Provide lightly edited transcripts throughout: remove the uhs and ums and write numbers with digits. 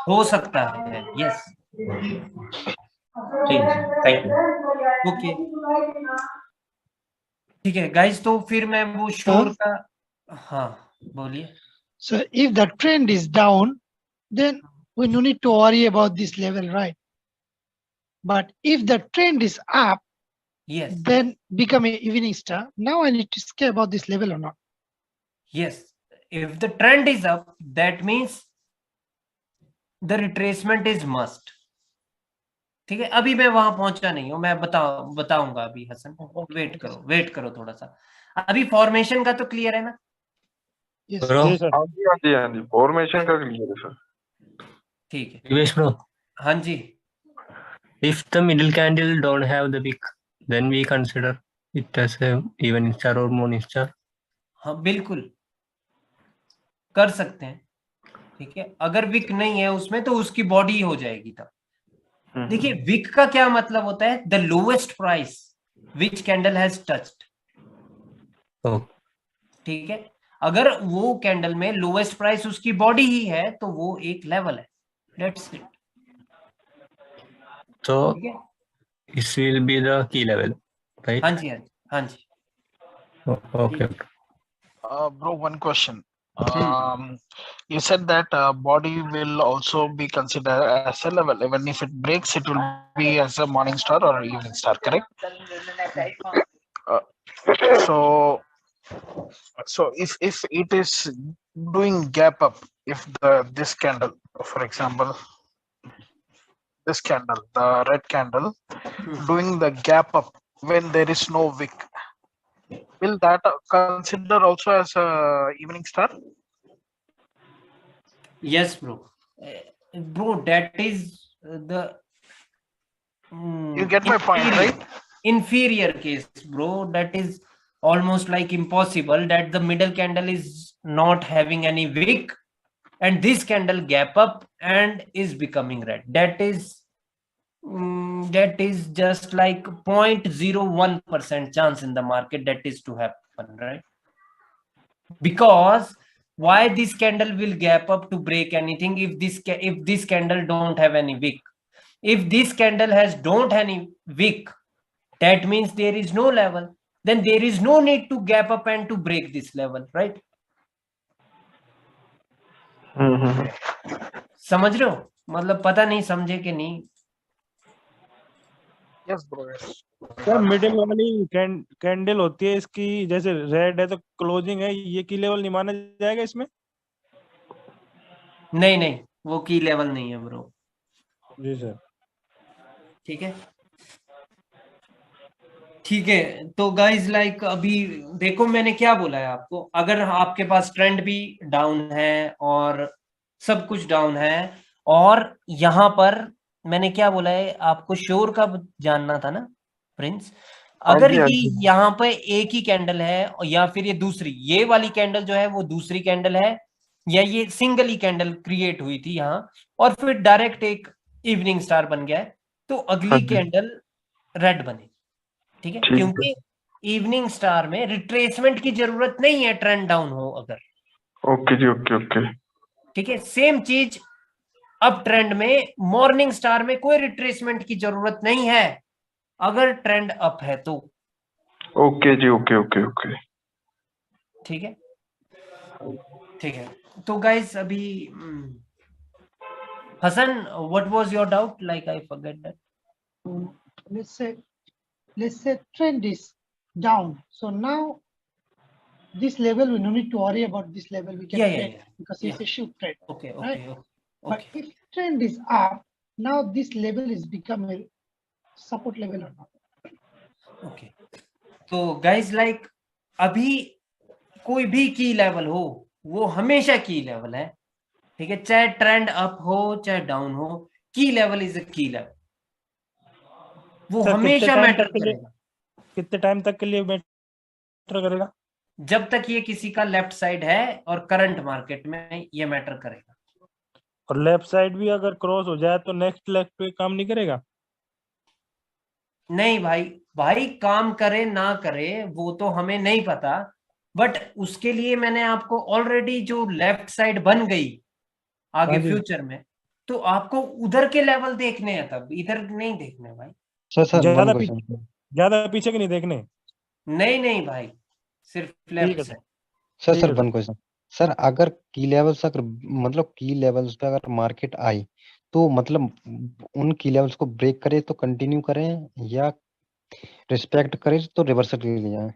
हो सकता है, यस। ठीक है, थैंक यू। ओके, ठीक है गाइस, तो फिर मैं वो Sir, शोर का, हाँ बोलिए। so if the trend is down, then we no need to worry about this level, right? But if the trend is up, yes, then become a evening star. Now I need to care about this level or not. Yes, if the trend is up that means the retracement is must. ठीक है, अभी मैं वहां पहुंचा नहीं हूं, मैं बताऊंगा अभी हसन। Okay, वेट okay, करो, sir. वेट करो थोड़ा सा। अभी फॉर्मेशन का तो क्लियर है ना? Yes, sir. ब्रो, जी सर। हाँ जी, हाँ जी, हाँ जी, फॉर्मेशन का क्लियर है सर। ठीक है, दिवेश ब्रो, हाँ जी। if the middle candle don't have the wick, then we consider it as a evening star or morning star. हाँ बिल्कुल कर सकते हैं। ठीक है, अगर विक नहीं है उसमें तो उसकी बॉडी हो जाएगी तब। देखिए, विक का क्या मतलब होता है? The lowest price which candle has touched. Oh, ठीक है, अगर वो कैंडल में लोएस्ट प्राइस उसकी बॉडी ही है तो वो एक लेवल है, दैट्स इट। so ठीक है, this will be the key level, right? हाँ जी, हाँ जी, हाँ जी। Oh, okay. Bro, one question. You said that body will also be considered as a level. Even if it breaks, it will be as a morning star or evening star, correct? Uh, so, so if it is doing gap up, if this candle, for example, this candle, the red candle, doing the gap up when there is no wick, will that consider also as a evening star? Yes, bro. Bro, that is the You get my point, right? inferior case, bro. That is almost like impossible that the middle candle is not having any wick and this candle gap up and is becoming red. That is just like 0.01% chance in the market that is to happen, right? Because why this candle will gap up to break anything if this candle don't have any wick? If this candle has don't any wick, that means there is no level, then there is no need to gap up and to break this level, right? समझ रहे हो? मतलब पता नहीं समझे कि नहीं। Yes, bro. Yes. Sir middle वाली कैंडल होती है इसकी, जैसे रेड है तो क्लोजिंग है, ये की लेवल नहीं माना जाएगा इसमें? नहीं नहीं, वो की लेवल नहीं है ब्रो। जी सर। ठीक है, ठीक है। तो गाइज लाइक अभी देखो मैंने क्या बोला है आपको, अगर आपके पास ट्रेंड भी डाउन है और सब कुछ डाउन है, और यहाँ पर मैंने क्या बोला है आपको, श्योर का जानना था ना प्रिंस? हाँ अगर जी, हाँ ये जी। यहाँ पे एक ही कैंडल है या फिर ये दूसरी, ये वाली कैंडल जो है वो दूसरी कैंडल है, या ये सिंगल ही कैंडल क्रिएट हुई थी यहाँ और फिर डायरेक्ट एक इवनिंग स्टार बन गया है, तो हाँ अगली जी, कैंडल रेड बनेगी। ठीक है, ठीक है। क्योंकि इवनिंग स्टार में रिट्रेसमेंट की जरूरत नहीं है ट्रेंड डाउन हो अगर। ओके जी, ओके ओके। ठीक है, सेम चीज अब ट्रेंड में मॉर्निंग स्टार में कोई रिट्रेसमेंट की जरूरत नहीं है अगर ट्रेंड अप है तो। ओके जी, ओके ओके ओके। ठीक है, ठीक है। तो गाइस अभी Hassan, what was your doubt? Like I forget that. Let's say trend is down. So now this level we no need to worry about this level. We can trade because it's a shoot trade. Okay Right? Okay But okay if trend is up, now this level is become a support level or not. Okay. तो guys like अभी कोई भी की level हो वो हमेशा की level है। ठीक है, चाहे ट्रेंड अप हो चाहे डाउन हो, की लेवल इज अ की लेवल, वो सर हमेशा मैटर करेगा। कितने टाइम तक के लिए मैटर करेगा? जब तक ये किसी का लेफ्ट साइड है और करंट मार्केट में ये मैटर करेगा। और लेफ्ट साइड भी अगर क्रॉस हो जाए तो नेक्स्ट लेग पे काम नहीं करेगा? नहीं भाई, भाई काम करे ना करे वो तो हमें नहीं पता, बट उसके लिए मैंने आपको ऑलरेडी जो लेफ्ट साइड बन गई हाँ आगे जी। फ्यूचर में, तो आपको उधर के लेवल देखने हैं, तब इधर नहीं देखने भाई। सर ज्यादा वन पीछे क्वेश्चन। ज्यादा पीछे के नहीं देखने। नहीं नहीं भाई, सिर्फ ठीक लेफ्ट है से। सर ठीक सर है वन क्वेश्चन। सर अगर की लेवल्स, अगर मतलब की लेवल्स पे अगर मार्केट आई तो मतलब उन की लेवल्स को ब्रेक करे तो कंटिन्यू करें, या रिस्पेक्ट करे तो रिवर्सल के लिए जाए?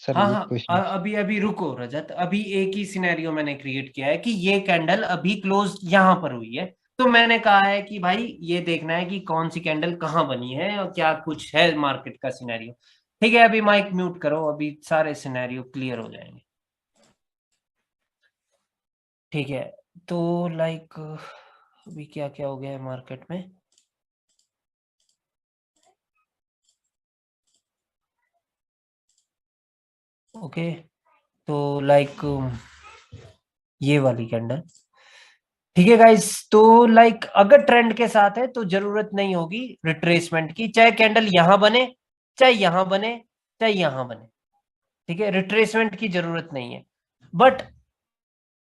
सर हाँ ये हाँ, क्वेश्चन। अभी अभी रुको रजत, अभी एक ही सिनेरियो मैंने क्रिएट किया है कि ये कैंडल अभी क्लोज यहाँ पर हुई है, तो मैंने कहा है कि भाई ये देखना है कि कौन सी कैंडल कहाँ बनी है और क्या कुछ है मार्केट का सिनेरियो। ठीक है, अभी माइक म्यूट करो, अभी सारे सिनेरियो क्लियर हो जाएंगे। ठीक है, तो लाइक अभी क्या क्या हो गया है मार्केट में। ओके, तो लाइक ये वाली कैंडल, ठीक है गाइस, तो लाइक अगर ट्रेंड के साथ है तो जरूरत नहीं होगी रिट्रेसमेंट की, चाहे कैंडल यहां बने, चाहे यहां बने, चाहे यहां बने। ठीक है, रिट्रेसमेंट की जरूरत नहीं है। बट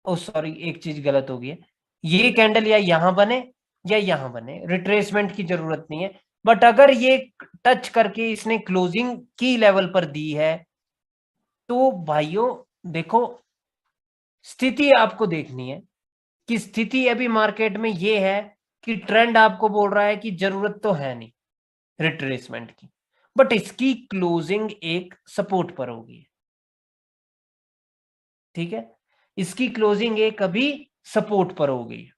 ओ सॉरी, एक चीज गलत हो गई है, ये कैंडल या यहां बने या यहां बने, रिट्रेसमेंट की जरूरत नहीं है। बट अगर ये टच करके इसने क्लोजिंग की लेवल पर दी है, तो भाइयों देखो, स्थिति आपको देखनी है कि स्थिति अभी मार्केट में ये है कि ट्रेंड आपको बोल रहा है कि जरूरत तो है नहीं रिट्रेसमेंट की, बट इसकी क्लोजिंग एक सपोर्ट पर होगी। ठीक है, इसकी क्लोजिंग एक अभी सपोर्ट पर होगी।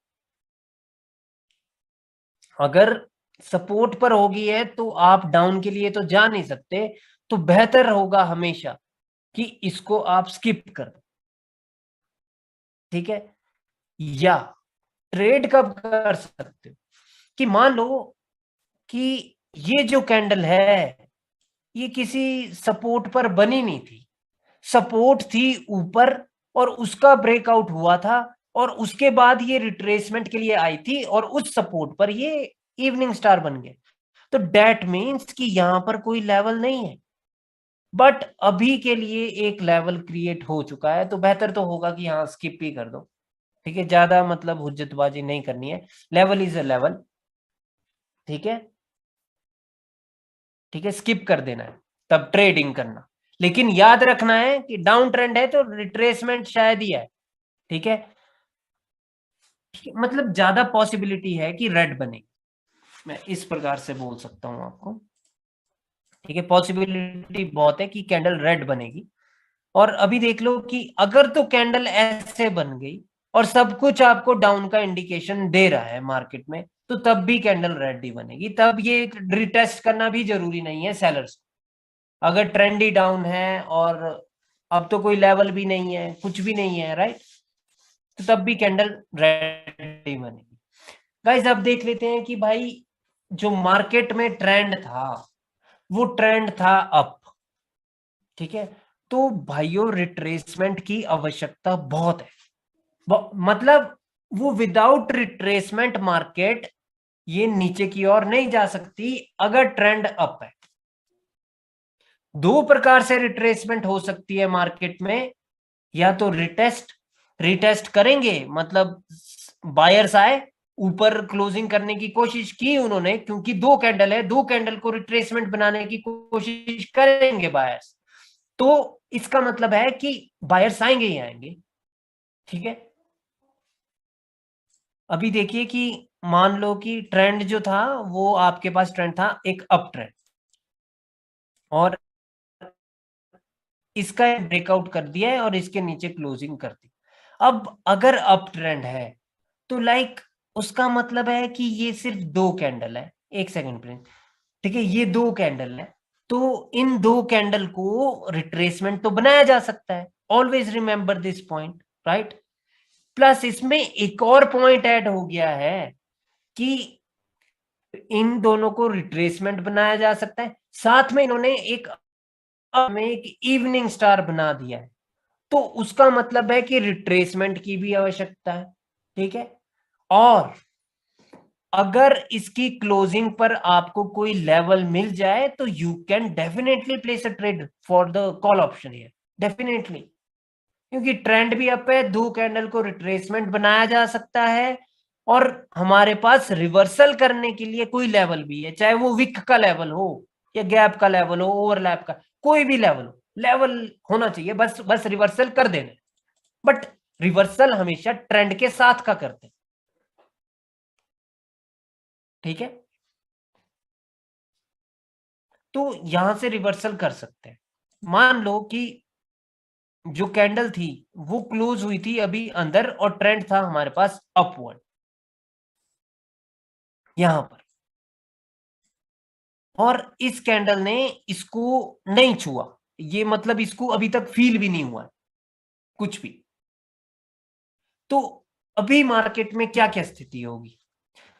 अगर सपोर्ट पर होगी है तो आप डाउन के लिए तो जा नहीं सकते, तो बेहतर होगा हमेशा कि इसको आप स्किप कर दो। ठीक है, या ट्रेड कब कर सकते हो कि मान लो कि ये जो कैंडल है ये किसी सपोर्ट पर बनी नहीं थी, सपोर्ट थी ऊपर और उसका ब्रेकआउट हुआ था, और उसके बाद ये रिट्रेसमेंट के लिए आई थी और उस सपोर्ट पर ये इवनिंग स्टार बन गए, तो डेट मीन्स कि यहां पर कोई लेवल नहीं है। बट अभी के लिए एक लेवल क्रिएट हो चुका है, तो बेहतर तो होगा कि हाँ स्किप ही कर दो। ठीक है, ज्यादा मतलब हुज्जतबाजी नहीं करनी है, लेवल इज अ लेवल। ठीक है, ठीक है, स्किप कर देना है, तब ट्रेडिंग करना। लेकिन याद रखना है कि डाउन ट्रेंड है तो रिट्रेसमेंट शायद ही है। ठीक है, मतलब ज्यादा पॉसिबिलिटी है कि रेड बने, मैं इस प्रकार से बोल सकता हूं आपको। ठीक है, पॉसिबिलिटी बहुत है कि कैंडल रेड बनेगी। और अभी देख लो कि अगर तो कैंडल ऐसे बन गई और सब कुछ आपको डाउन का इंडिकेशन दे रहा है मार्केट में, तो तब भी कैंडल रेड ही बनेगी, तब ये रिटेस्ट करना भी जरूरी नहीं है सेलर्स। अगर ट्रेंड ही डाउन है और अब तो कोई लेवल भी नहीं है, कुछ भी नहीं है, राइट, तो तब भी कैंडल रेड ही बनेगी। गाइस अब देख लेते हैं कि भाई जो मार्केट में ट्रेंड था वो ट्रेंड था अप। ठीक है, तो भाइयों रिट्रेसमेंट की आवश्यकता बहुत है, मतलब वो विदाउट रिट्रेसमेंट मार्केट ये नीचे की ओर नहीं जा सकती अगर ट्रेंड अप है। दो प्रकार से रिट्रेसमेंट हो सकती है मार्केट में, या तो रिटेस्ट करेंगे, मतलब बायर्स आए, ऊपर क्लोजिंग करने की कोशिश की उन्होंने, क्योंकि दो कैंडल है, दो कैंडल को रिट्रेसमेंट बनाने की कोशिश करेंगे बायर्स, तो इसका मतलब है कि बायर्स आएंगे ही आएंगे। ठीक है, अभी देखिए कि मान लो कि ट्रेंड जो था वो आपके पास ट्रेंड था एक अप ट्रेंड, और इसका ब्रेकआउट कर दिया है और इसके नीचे क्लोजिंग कर दी। अब अगर अप ट्रेंड है तो लाइक उसका मतलब है कि ये सिर्फ दो कैंडल है, एक सेकंड प्लीज। ठीक है, ये दो कैंडल है, तो इन दो कैंडल को रिट्रेसमेंट तो बनाया जा सकता है, always remember this point, right. Plus इसमें एक और पॉइंट ऐड हो गया है कि इन दोनों को रिट्रेसमेंट बनाया जा सकता है, साथ में इन्होंने एक इवनिंग स्टार बना दिया है, तो उसका मतलब है कि रिट्रेसमेंट की भी आवश्यकता है। ठीक है, और अगर इसकी क्लोजिंग पर आपको कोई लेवल मिल जाए तो you can definitely place a trade for the call option here, definitely, क्योंकि ट्रेंड भी अप है, दो कैंडल को रिट्रेसमेंट बनाया जा सकता है, और हमारे पास रिवर्सल करने के लिए कोई लेवल भी है, चाहे वो विक का लेवल हो या गैप का लेवल हो, ओवरलैप का, कोई भी लेवल हो, लेवल होना चाहिए, बस रिवर्सल कर देना। बट रिवर्सल हमेशा ट्रेंड के साथ का करते हैं, ठीक है। तो यहां से रिवर्सल कर सकते हैं। मान लो कि जो कैंडल थी वो क्लोज हुई थी अभी अंदर और ट्रेंड था हमारे पास अपवर्ड यहां पर, और इस कैंडल ने इसको नहीं छुआ, ये मतलब इसको अभी तक फील भी नहीं हुआ है कुछ भी। तो अभी मार्केट में क्या क्या स्थिति होगी?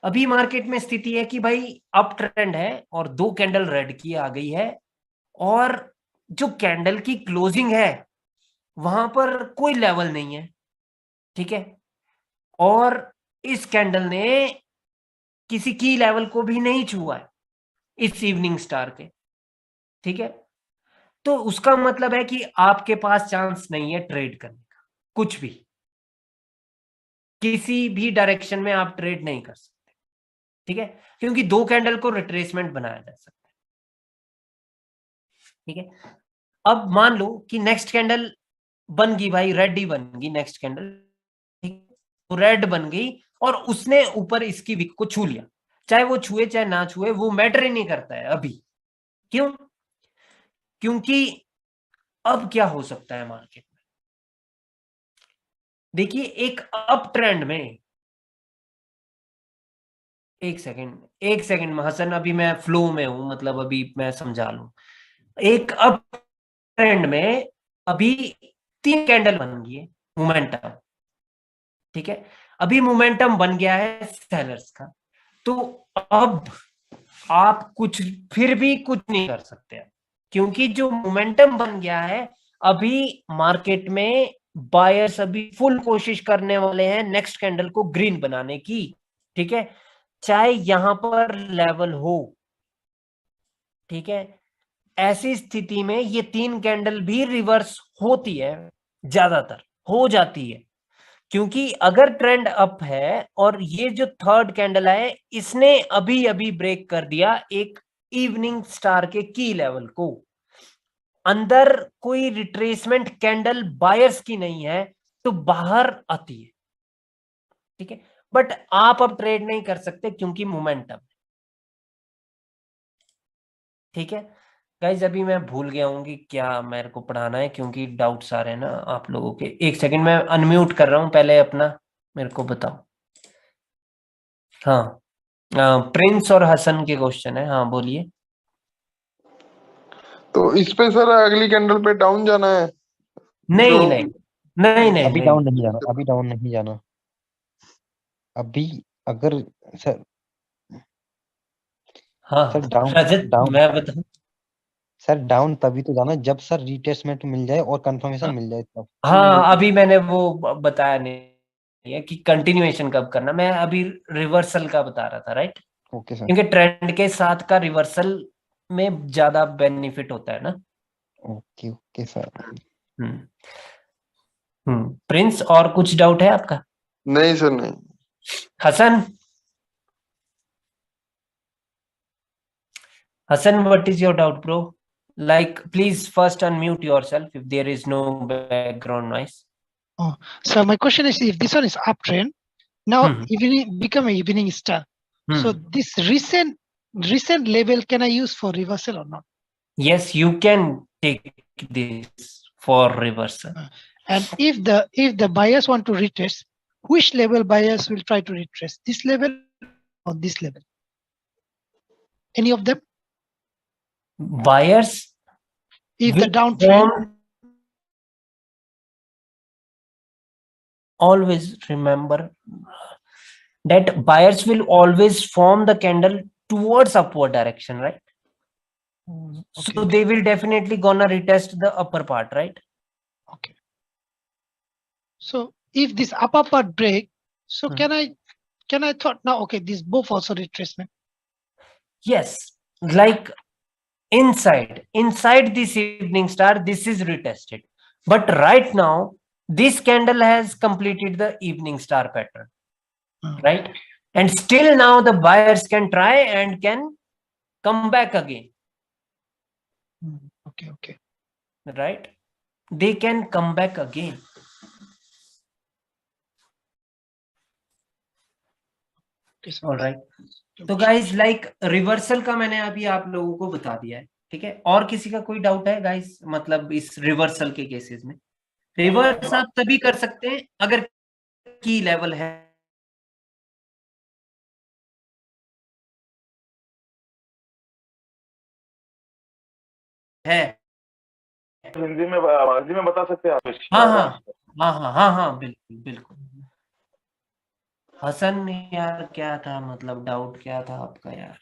अभी मार्केट में स्थिति है कि भाई अप ट्रेंड है और 2 कैंडल रेड की आ गई है, और जो कैंडल की क्लोजिंग है वहां पर कोई लेवल नहीं है, ठीक है। और इस कैंडल ने किसी की लेवल को भी नहीं छुआ है इस इवनिंग स्टार के, ठीक है। तो उसका मतलब है कि आपके पास चांस नहीं है ट्रेड करने का, कुछ भी, किसी भी डायरेक्शन में आप ट्रेड नहीं कर सकते, ठीक है, क्योंकि 2 कैंडल को रिट्रेसमेंट बनाया जा सकता है, ठीक है। अब मान लो कि नेक्स्ट कैंडल बन गई भाई, रेड ही बन गई नेक्स्ट कैंडल, तो रेड बन गई और उसने ऊपर इसकी विक को छू लिया, चाहे वो छुए चाहे ना छुए वो मैटर ही नहीं करता है अभी। क्यों? क्योंकि अब क्या हो सकता है मार्केट में, देखिए एक अप ट्रेंड में, एक सेकंड हसन, अभी मैं फ्लो में हूं, मतलब अभी मैं समझा लूं। एक अप ट्रेंड में अभी 3 कैंडल बन गई है मोमेंटम, ठीक है। अभी मोमेंटम बन गया है सेलर्स का, तो अब आप कुछ फिर भी कुछ नहीं कर सकते, क्योंकि जो मोमेंटम बन गया है, अभी मार्केट में बायर्स अभी फुल कोशिश करने वाले हैं नेक्स्ट कैंडल को ग्रीन बनाने की, ठीक है, चाहे यहां पर लेवल हो, ठीक है। ऐसी स्थिति में ये 3 कैंडल भी रिवर्स होती है, ज्यादातर हो जाती है, क्योंकि अगर ट्रेंड अप है और ये जो थर्ड कैंडल है इसने अभी अभी ब्रेक कर दिया एक इवनिंग स्टार के की लेवल को, अंदर कोई रिट्रेसमेंट कैंडल बायर्स की नहीं है तो बाहर आती है, ठीक है। बट आप अब ट्रेड नहीं कर सकते क्योंकि मोमेंटम, ठीक है। गाइज अभी मैं भूल गया हूँ कि क्या मेरे को पढ़ाना है, क्योंकि डाउट्स आ रहे हैं ना आप लोगों के। एक सेकंड मैं अनम्यूट कर रहा हूँ, पहले अपना मेरे को बताओ। हाँ, प्रिंस और हसन के क्वेश्चन है, हाँ बोलिए। तो इस पे सर अगली कैंडल पे डाउन जाना है? नहीं जो नहीं नहीं नहीं अभी नहीं डाउन नहीं जाना, अभी डाउन नहीं जाना। अभी अगर सर हाँ सर डाउन रजत डाउन मैं बताऊं, सर डाउन तभी तो जाना जब सर रिटेस्टमेंट मिल जाए और कंफर्मेशन मिल जाए तब। हाँ अभी मैंने वो बताया नहीं है कि कंटिन्यूएशन कब करना, मैं अभी रिवर्सल का बता रहा था, राइट। Okay sir. क्योंकि ट्रेंड के साथ का रिवर्सल में ज्यादा बेनिफिट होता है ना। Okay okay sir. प्रिंस और कुछ डाउट है आपका? नहीं सर नहीं। Hassan, Hassan, what is your doubt, bro? Like, please first unmute yourself if there is no background noise. So my question is, if this one is uptrend, now evening become a evening star. So this recent level can I use for reversal or not? Yes, you can take this for reversal. And if the buyers want to retrace, which level buyers will try to retrace? This level or this level? Any of them? Buyers, if the downtrend, always remember that buyers will always form the candle towards upward direction, right? Okay. So they will definitely gonna retest the upper part, right? Okay. So if this upper part break, so can I thought now, okay, this both also retracement? Yes, like inside this evening star, this is retested, but right now this candle has completed the evening star pattern. right? And still now the buyers can try and can come back again, Okay. right? They can come back again. All right. तो guys like reversal का मैंने अभी आप लोगों को बता दिया है, ठीक है? और किसी का कोई डाउट है गाइस, मतलब इस रिवर्सल के केसेस में? रिवर्स आप तभी कर सकते हैं अगर की लेवल है हिंदी में बता सकते हैं आप? हाँ, बिल्कुल। हसन यार क्या था, मतलब डाउट क्या था आपका यार?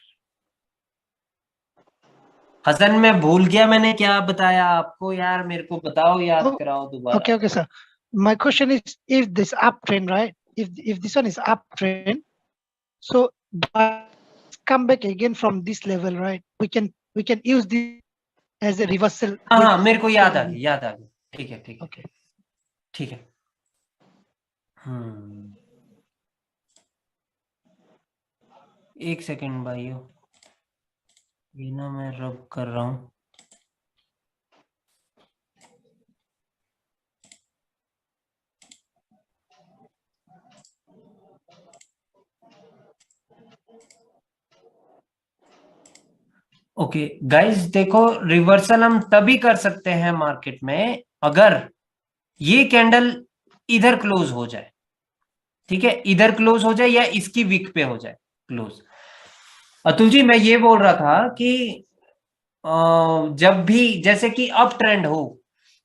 हसन मैं भूल गया मैंने क्या बताया आपको यार, मेरे को बताओ, याद कराओ दोबारा। Okay, sir. My question is, if this uptrend, right? If this one is uptrend, so come back again from this level, right? We can use this as a reversal. हाँ, मेरे को याद आ गया। ठीक है। Okay. ठीक है। एक सेकंड भाइयों, ये ना मैं रब कर रहा हूँ। ओके गाइस, देखो रिवर्सल हम तभी कर सकते हैं मार्केट में अगर ये कैंडल इधर क्लोज हो जाए, ठीक है? इधर क्लोज हो जाए या इसकी वीक पे हो जाए क्लोज। अतुल जी मैं ये बोल रहा था कि जब भी जैसे कि अप ट्रेंड हो,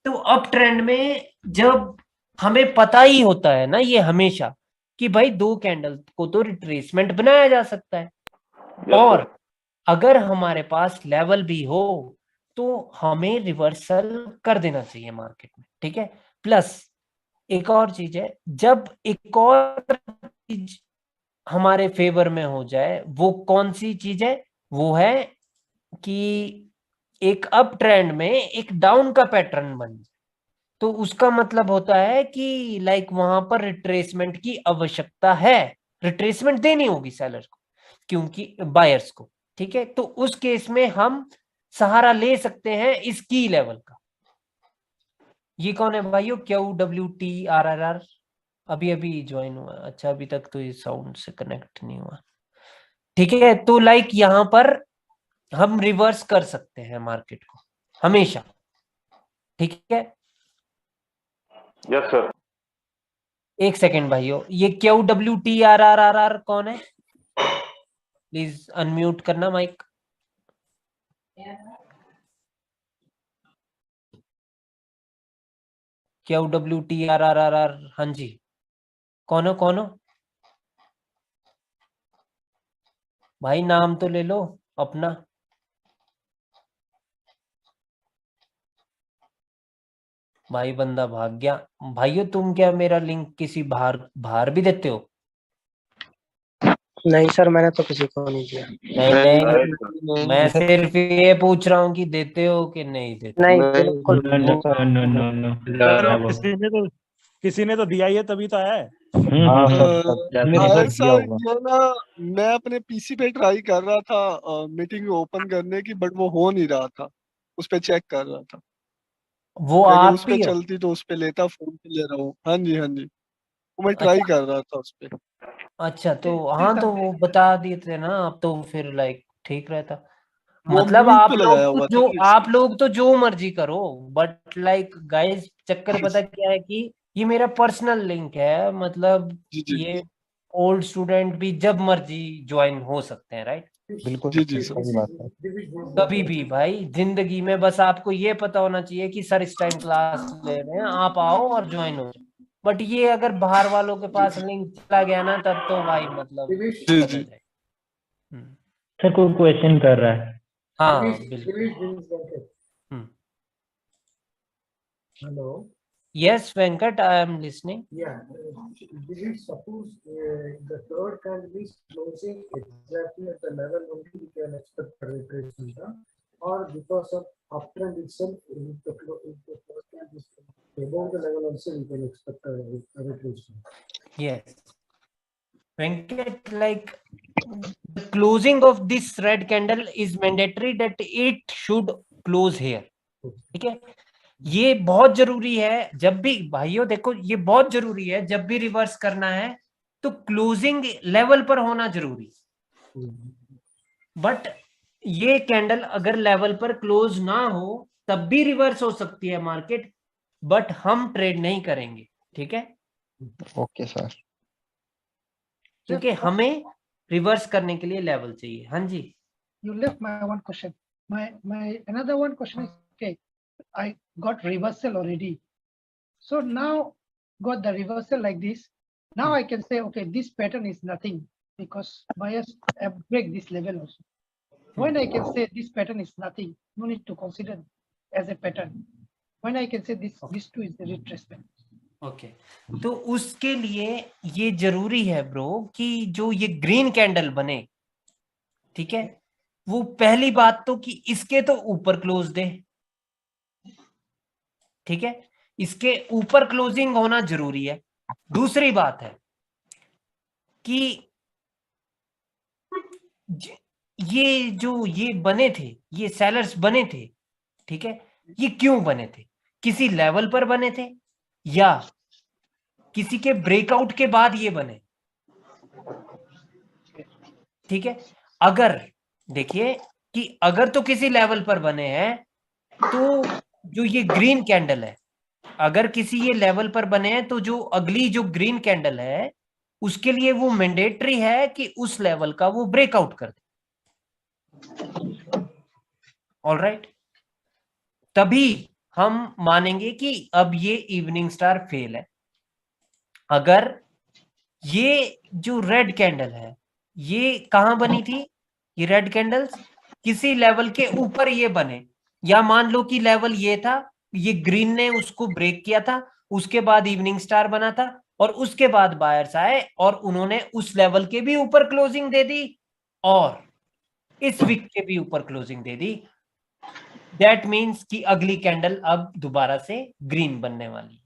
तो अप ट्रेंड में जब हमें पता ही होता है ना ये हमेशा कि भाई दो कैंडल को तो रिट्रेसमेंट बनाया जा सकता है, और अगर हमारे पास लेवल भी हो तो हमें रिवर्सल कर देना चाहिए मार्केट में, ठीक है? प्लस एक और चीज है, जब एक और चीज हमारे फेवर में हो जाए, वो कौन सी चीज है? वो है कि एक अप ट्रेंड में एक डाउन का पैटर्न बन जाए, तो उसका मतलब होता है कि लाइक वहां पर रिट्रेसमेंट की आवश्यकता है, रिट्रेसमेंट देनी होगी सेलर को, क्योंकि बायर्स को, ठीक है? तो उस केस में हम सहारा ले सकते हैं इस की लेवल का। ये कौन है भाइयों? QWTRRR अभी ज्वाइन हुआ। अच्छा, अभी तक तो ये साउंड से कनेक्ट नहीं हुआ, ठीक है? तो लाइक यहां पर हम रिवर्स कर सकते हैं मार्केट को हमेशा, ठीक है? Yes sir. एक सेकेंड भाइयों, ये QWTRRR कौन है? प्लीज अनम्यूट करना माइक। QWTRRR, हाँ जी, कौन हो भाई? नाम तो ले लो अपना। भाई बंदा भाग गया। भाइयों तुम क्या मेरा लिंक किसी बाहर भी देते हो? नहीं सर, मैंने तो किसी को नहीं दिया। नहीं, मैं सिर्फ ये पूछ रहा हूँ कि देते हो कि नहीं देते? नहीं, बिल्कुल किसी ने तो दिया ही है, तभी तो आया है। सर ये ना मैं अपने पीसी पे ट्राई कर रहा था मीटिंग ओपन करने की, बट वो हो नहीं रहा था। उस पे चेक कर रहा था, वो आप उस पे चलती तो उस पे लेता, फोन पे ले रहा हूँ। हाँ जी वो मैं ट्राई कर रहा था उस पे। अच्छा, तो हाँ, तो वो बता दिए थे ना आप, तो फिर लाइक ठीक रहता। वो मतलब म्यूट आप पे लोग लगाया तो हुआ था जो ना, आप लोग तो जो मर्जी करो, बट लाइक गाइस चक्कर पता क्या है कि ये मेरा पर्सनल लिंक है, मतलब ये ओल्ड स्टूडेंट भी जब मर्जी ज्वाइन हो सकते हैं, राइट? बिल्कुल जी सही बात है। कभी भी भाई जिंदगी में, बस आपको ये पता होना चाहिए कि सर इस टाइम क्लास ले रहे हैं, आप आओ और ज्वाइन हो जाओ। बट ये अगर बाहर वालों के पास लिंक चला गया ना, तब तो भाई मतलब दिक्कत हो जाए। सर कोई क्वेश्चन कर रहा है? हाँ बिल्कुल। Hello. Yes, Venkat, I am listening. Yeah. Did it suppose the third candle is closing exactly at the level only we can expect a retracement, or because of uptrend itself, if the third candle is above the level also we can expect a retracement? Yes. Venkat, like the closing of this red candle is mandatory that it should close here. ठीक है, ये बहुत जरूरी है जब भी भाइयों, देखो ये बहुत जरूरी है जब भी रिवर्स करना है तो क्लोजिंग लेवल पर होना जरूरी। बट ये कैंडल अगर लेवल पर क्लोज ना हो तब भी रिवर्स हो सकती है मार्केट, बट हम ट्रेड नहीं करेंगे। ठीक है, ओके सर। क्योंकि हमें रिवर्स करने के लिए लेवल चाहिए। हाँ जी, You left my one question. My another one question is, okay, I got reversal already. So now got the reversal like this. Now I can say, okay, this pattern is nothing because buyers have break this level also. When I can say this pattern is nothing, no need to consider as a pattern. When I can say this two is the retracement. Okay तो उसके लिए ये जरूरी है bro कि जो ये green candle बने, ठीक है, वो पहली बात तो कि इसके तो ऊपर क्लोज दे। ठीक है, इसके ऊपर क्लोजिंग होना जरूरी है। दूसरी बात है कि ये जो ये बने थे, ये सेलर्स बने थे, ठीक है, ये क्यों बने थे? किसी लेवल पर बने थे या किसी के ब्रेकआउट के बाद ये बने? ठीक है, अगर देखिए कि अगर तो किसी लेवल पर बने हैं तो जो ये ग्रीन कैंडल है, अगर किसी ये लेवल पर बने हैं तो जो अगली जो ग्रीन कैंडल है उसके लिए वो मैंडेटरी है कि उस लेवल का वो ब्रेकआउट कर दे। ऑलराइट, तभी हम मानेंगे कि अब ये इवनिंग स्टार फेल है। अगर ये जो रेड कैंडल है ये कहां बनी थी, ये रेड कैंडल्स किसी लेवल के ऊपर ये बने, या मान लो कि लेवल ये था, ये ग्रीन ने उसको ब्रेक किया था, उसके बाद इवनिंग स्टार बना था और उसके बाद बायर्स आए और उन्होंने उस लेवल के भी ऊपर क्लोजिंग दे दी और इस वीक के भी ऊपर closing they the. That means कि अगली कैंडल अब दोबारा से ग्रीन बनने वाली है।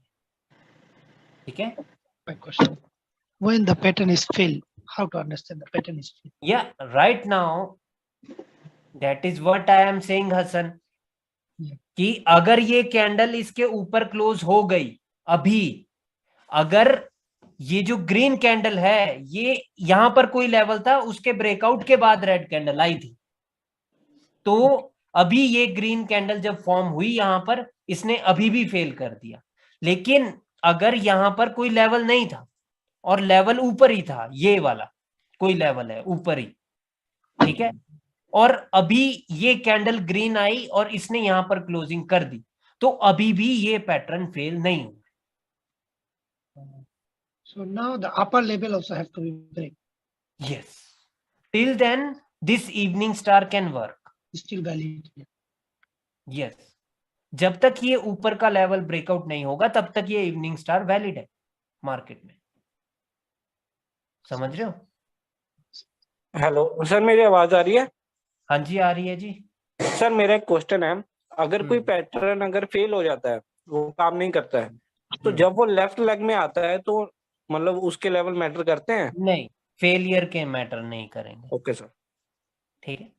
ठीक है, My question: when the pattern is filled, how to understand the pattern is filled? yeah, right now that is what I am saying Hasan, कि अगर ये कैंडल इसके ऊपर क्लोज हो गई, अभी अगर ये जो ग्रीन कैंडल है ये यहां पर कोई लेवल था, उसके ब्रेकआउट के बाद रेड कैंडल आई थी, तो अभी ये ग्रीन कैंडल जब फॉर्म हुई यहां पर, इसने अभी भी फेल कर दिया। लेकिन अगर यहां पर कोई लेवल नहीं था और लेवल ऊपर ही था, ये वाला कोई लेवल है ऊपर ही, ठीक है, और अभी ये कैंडल ग्रीन आई और इसने यहां पर क्लोजिंग कर दी, तो अभी भी ये पैटर्न फेल नहीं हुआ। So now the upper level also have to be break. Yes, till then this evening star can work. Still valid. Yes, जब तक ये ऊपर का लेवल ब्रेकआउट नहीं होगा तब तक ये इवनिंग स्टार वैलिड है मार्केट में। समझ रहे हो? हेलो सर, मेरी आवाज आ रही है? हाँ जी, आ रही है जी। सर मेरा एक क्वेश्चन है, अगर कोई पैटर्न अगर फेल हो जाता है, वो काम नहीं करता है, तो जब वो लेफ्ट लेग में आता है तो मतलब उसके लेवल मैटर करते हैं? नहीं, फेलियर के मैटर नहीं करेंगे। ओके सर, ठीक है।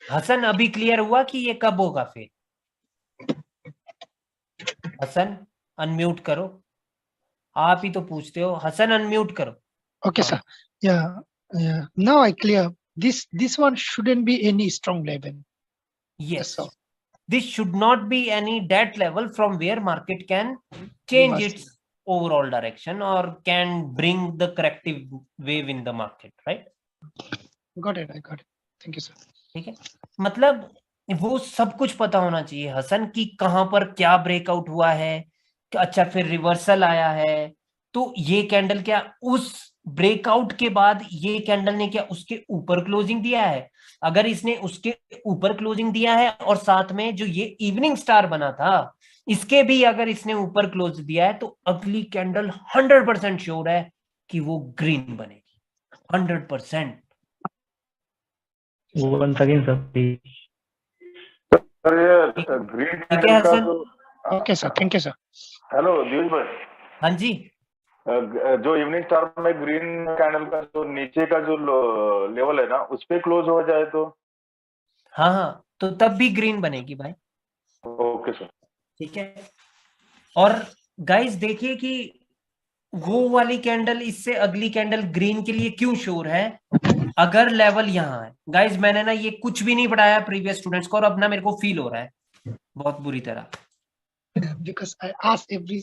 हसन, अभी क्लियर हुआ कि ये कब होगा फेल? हसन अनम्यूट करो, आप ही तो पूछते हो। हसन अनम्यूट करो। Okay, sir. Yeah. Now I clear. This one shouldn't be any strong level. Yes. This should not be any dead level from where market can change its overall direction or can bring the corrective wave in the market, right? Got it. I got it. Thank you, sir. ठीक है, मतलब वो सब कुछ पता होना चाहिए हसन कि कहां पर क्या ब्रेकआउट हुआ है। अच्छा, फिर रिवर्सल आया है तो ये कैंडल क्या उस ब्रेकआउट के बाद ये कैंडल ने क्या उसके ऊपर क्लोजिंग दिया है? अगर इसने उसके ऊपर क्लोजिंग दिया है और साथ में जो ये इवनिंग स्टार बना था इसके भी अगर इसने ऊपर क्लोज दिया है तो अगली कैंडल 100% श्योर है कि वो ग्रीन बनेगी। 100%। Once again, sir, please. Sir ये ग्रीन ठीक है Hassan. Okay, sir. Thank you, sir. Hello Dinesh भाई। हाँ जी, जो इवनिंग स्टार में ग्रीन कैंडल का जो नीचे का जो लेवल है ना उस पे क्लोज हो जाए तो हाँ हाँ, तो तब भी ग्रीन बनेगी भाई। Okay sir. ठीक है, और गाइस देखिए कि वो वाली कैंडल इससे अगली कैंडल ग्रीन के लिए क्यों श्योर है। अगर लेवल यहाँ है गाइस, मैंने ना ये कुछ भी नहीं पढ़ाया प्रीवियस स्टूडेंट्स को और अब ना मेरे को फील हो रहा है बहुत बुरी तरह। Because I asked every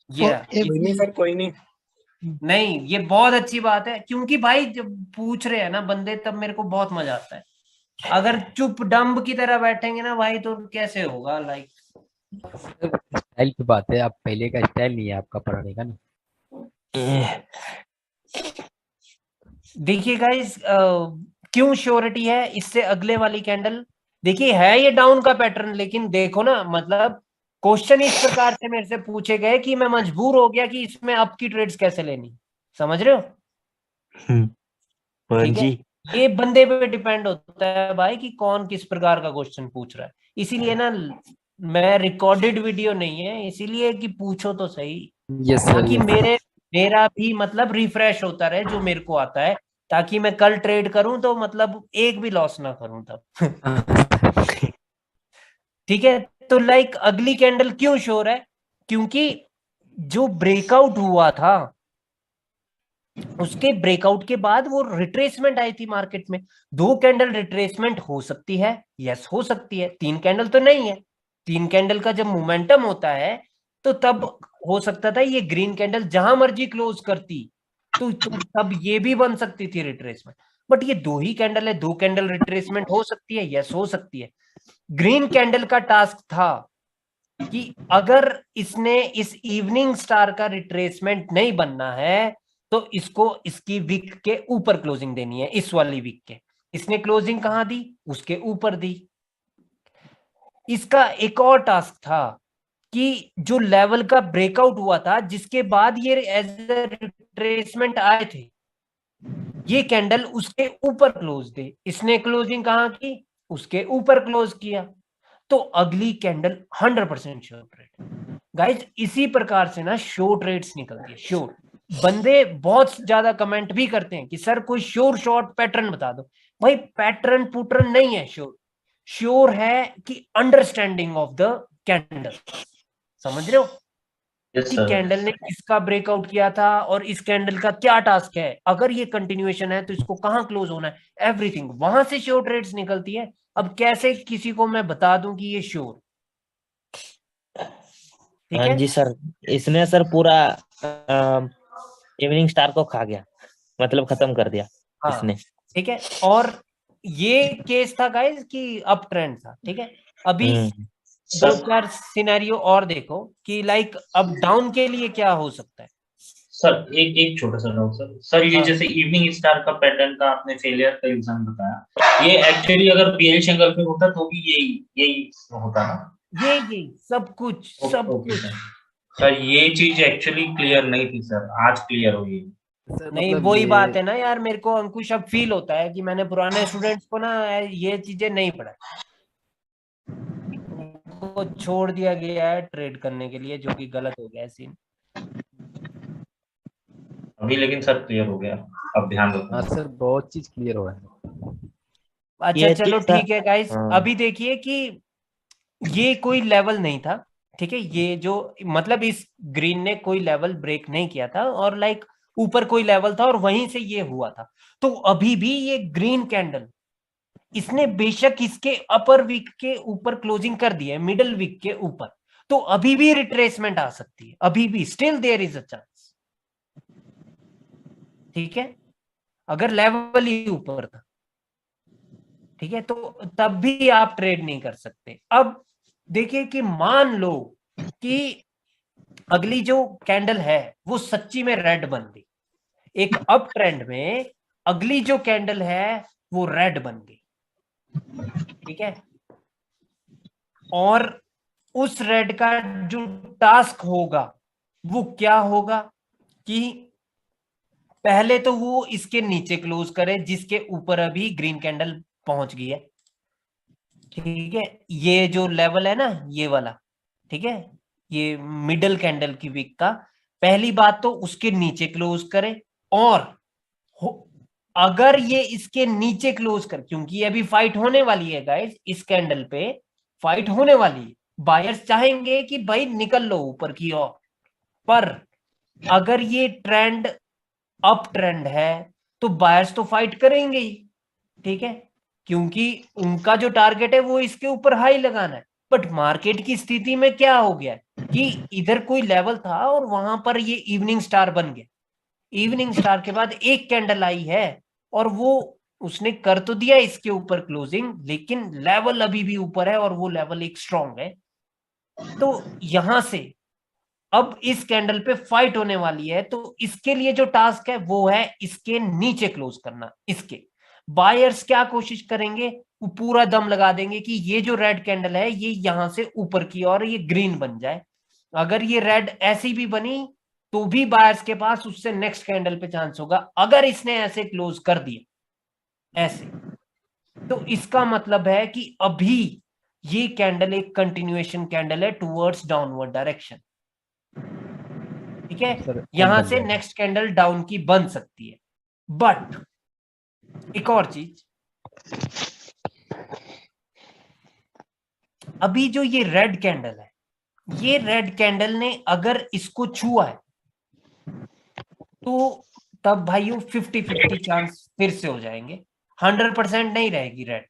नहीं सर, कोई नहीं। नहीं, ये बहुत अच्छी बात है, क्योंकि भाई जब पूछ रहे हैं ना बंदे तब मेरे को बहुत मजा आता है। अगर चुप डम्ब की तरह बैठेंगे ना भाई तो कैसे होगा। लाइक स्टाइल की बात है, आप पहले का स्टाइल नहीं है आपका पढ़ाने का ना। देखिए गाइस, क्यों श्योरिटी है इससे अगले वाली कैंडल। देखिए है ये डाउन का पैटर्न, लेकिन देखो ना, मतलब क्वेश्चन इस प्रकार से मेरे से पूछे गए कि मैं मजबूर हो गया कि इसमें अप की ट्रेड्स कैसे लेनी। समझ रहे हो? ठीक है, ये बंदे पे डिपेंड होता है भाई कि कौन किस प्रकार का क्वेश्चन पूछ रहा है। इसीलिए ना मैं रिकॉर्डेड वीडियो नहीं है, इसीलिए कि पूछो तो सही, ताकि मेरा भी मतलब रिफ्रेश होता रहे जो मेरे को आता है, ताकि मैं कल ट्रेड करूं तो मतलब एक भी लॉस ना करूं तब। ठीक है, तो लाइक अगली कैंडल क्यों श्योर है, क्योंकि जो ब्रेकआउट हुआ था उसके ब्रेकआउट के बाद वो रिट्रेसमेंट आई थी मार्केट में। 2 कैंडल रिट्रेसमेंट हो सकती है, यस हो सकती है, 3 कैंडल तो नहीं है। 3 कैंडल का जब मोमेंटम होता है तो तब हो सकता था ये ग्रीन कैंडल जहां मर्जी क्लोज करती तो तब ये भी बन सकती थी रिट्रेसमेंट। बट ये 2 ही कैंडल है, 2 कैंडल रिट्रेसमेंट हो सकती है, यस हो सकती है। ग्रीन कैंडल का टास्क था कि अगर इसने इस इवनिंग स्टार का रिट्रेसमेंट नहीं बनना है तो इसको इसकी वीक के ऊपर क्लोजिंग देनी है, इस वाली वीक के। इसने क्लोजिंग कहां दी? उसके ऊपर दी। इसका एक और टास्क था कि जो लेवल का ब्रेकआउट हुआ था जिसके बाद ये एज ए रिट्रेसमेंट आए थे, ये कैंडल उसके ऊपर क्लोज दे। इसने क्लोजिंग कहां की? उसके ऊपर क्लोज किया, तो अगली कैंडल 100% श्योर ट्रेड। गाइज इसी प्रकार से ना श्योर ट्रेड्स निकलती है। श्योर बंदे बहुत ज्यादा कमेंट भी करते हैं कि सर कोई श्योर शॉर्ट पैटर्न बता दो। भाई पैटर्न पुटर्न नहीं है श्योर, श्योर है कि अंडरस्टैंडिंग ऑफ द कैंडल। समझ रहे हो कि कैंडल ने किसका ब्रेकआउट किया था और इस कैंडल का क्या टास्क है, अगर ये कंटिन्यूएशन है तो इसको कहां क्लोज होना है, एवरीथिंग वहां से श्योर ट्रेड्स निकलती है। अब कैसे किसी को मैं बता दूं कि ये श्योर। ठीक हाँ है जी सर, इसने सर पूरा इवनिंग स्टार को खा गया, मतलब खत्म कर दिया इसने। ठीक है, और ये केस था गाइस कि अप ट्रेंड था। ठीक है, अभी 2-4 सिनेरियो और देखो कि लाइक अब डाउन के लिए क्या हो सकता है। सर एक छोटा सा डाउट सर ये जैसे इवनिंग स्टार का पैटर्न का आपने फेलियर का एग्जाम बताया, ये एक्चुअली अगर पीएल एंगल पे होता तो भी यही होता ना? ये सब कुछ सर ये चीज एक्चुअली क्लियर नहीं थी सर, आज क्लियर हुई। नहीं वही बात है ना यार, मेरे को अंकुश अब फील होता है कि मैंने पुराने स्टूडेंट्स को ना ये चीजें नहीं पढ़ाई, को छोड़ दिया गया है ट्रेड करने के लिए, जो कि गलत हो गया है सीन। अभी लेकिन सर क्लियर हो गया, अब ध्यान रखो। हाँ सर, बहुत चीज क्लियर हो है। अच्छा चलो ठीक है गाइस, अभी देखिए कि ये कोई लेवल नहीं था। ठीक है, ये जो मतलब इस ग्रीन ने कोई लेवल ब्रेक नहीं किया था और लाइक ऊपर कोई लेवल था और वहीं से ये हुआ था। तो अभी भी ये ग्रीन कैंडल इसने बेशक इसके अपर वीक के ऊपर क्लोजिंग कर दी है, मिडिल वीक के ऊपर, तो अभी भी रिट्रेसमेंट आ सकती है, अभी भी still there is a chance. ठीक है, अगर लेवल ही ऊपर था, ठीक है, तो तब भी आप ट्रेड नहीं कर सकते। अब देखिए कि मान लो कि अगली जो कैंडल है वो सच्ची में रेड बन गई, एक अप ट्रेंड में अगली जो कैंडल है वो रेड बन गई। ठीक है, और उस रेड का जो टास्क होगा वो क्या होगा कि पहले तो वो इसके नीचे क्लोज करे जिसके ऊपर अभी ग्रीन कैंडल पहुंच गई है। ठीक है, ये जो लेवल है ना ये वाला, ठीक है, ये मिडल कैंडल की वीक का, पहली बात तो उसके नीचे क्लोज करे, और अगर ये इसके नीचे क्लोज कर, क्योंकि ये अभी फाइट होने वाली है गाइस, इस कैंडल पे फाइट होने वाली है, बायर्स चाहेंगे कि भाई निकल लो ऊपर की ओर, पर अगर ये ट्रेंड अप ट्रेंड है तो बायर्स तो फाइट करेंगे ही, ठीक है, क्योंकि उनका जो टारगेट है वो इसके ऊपर हाई लगाना है। बट मार्केट की स्थिति में क्या हो गया कि इधर कोई लेवल था और वहां पर ये इवनिंग स्टार बन गया, इवनिंग स्टार के बाद एक कैंडल आई है और वो उसने कर तो दिया इसके ऊपर क्लोजिंग, लेकिन लेवल अभी भी ऊपर है और वो लेवल एक स्ट्रॉन्ग है। तो यहां से अब इस कैंडल पे फाइट होने वाली है, तो इसके लिए जो टास्क है वो है इसके नीचे क्लोज करना। इसके बायर्स क्या कोशिश करेंगे, वो पूरा दम लगा देंगे कि ये जो रेड कैंडल है ये यहां से ऊपर की ओर ये ग्रीन बन जाए। अगर ये रेड ऐसी भी बनी तो भी बायर्स के पास उससे नेक्स्ट कैंडल पे चांस होगा। अगर इसने ऐसे क्लोज कर दिया ऐसे, तो इसका मतलब है कि अभी ये कैंडल एक कंटिन्यूएशन कैंडल है टुवर्ड्स डाउनवर्ड डायरेक्शन, ठीक है, यहां से नेक्स्ट कैंडल डाउन की बन सकती है। बट एक और चीज, अभी जो ये रेड कैंडल है, ये रेड कैंडल ने अगर इसको छुआ है तो तब भाइयों 50-50 चांस फिर से हो जाएंगे, 100% नहीं रहेगी रेड।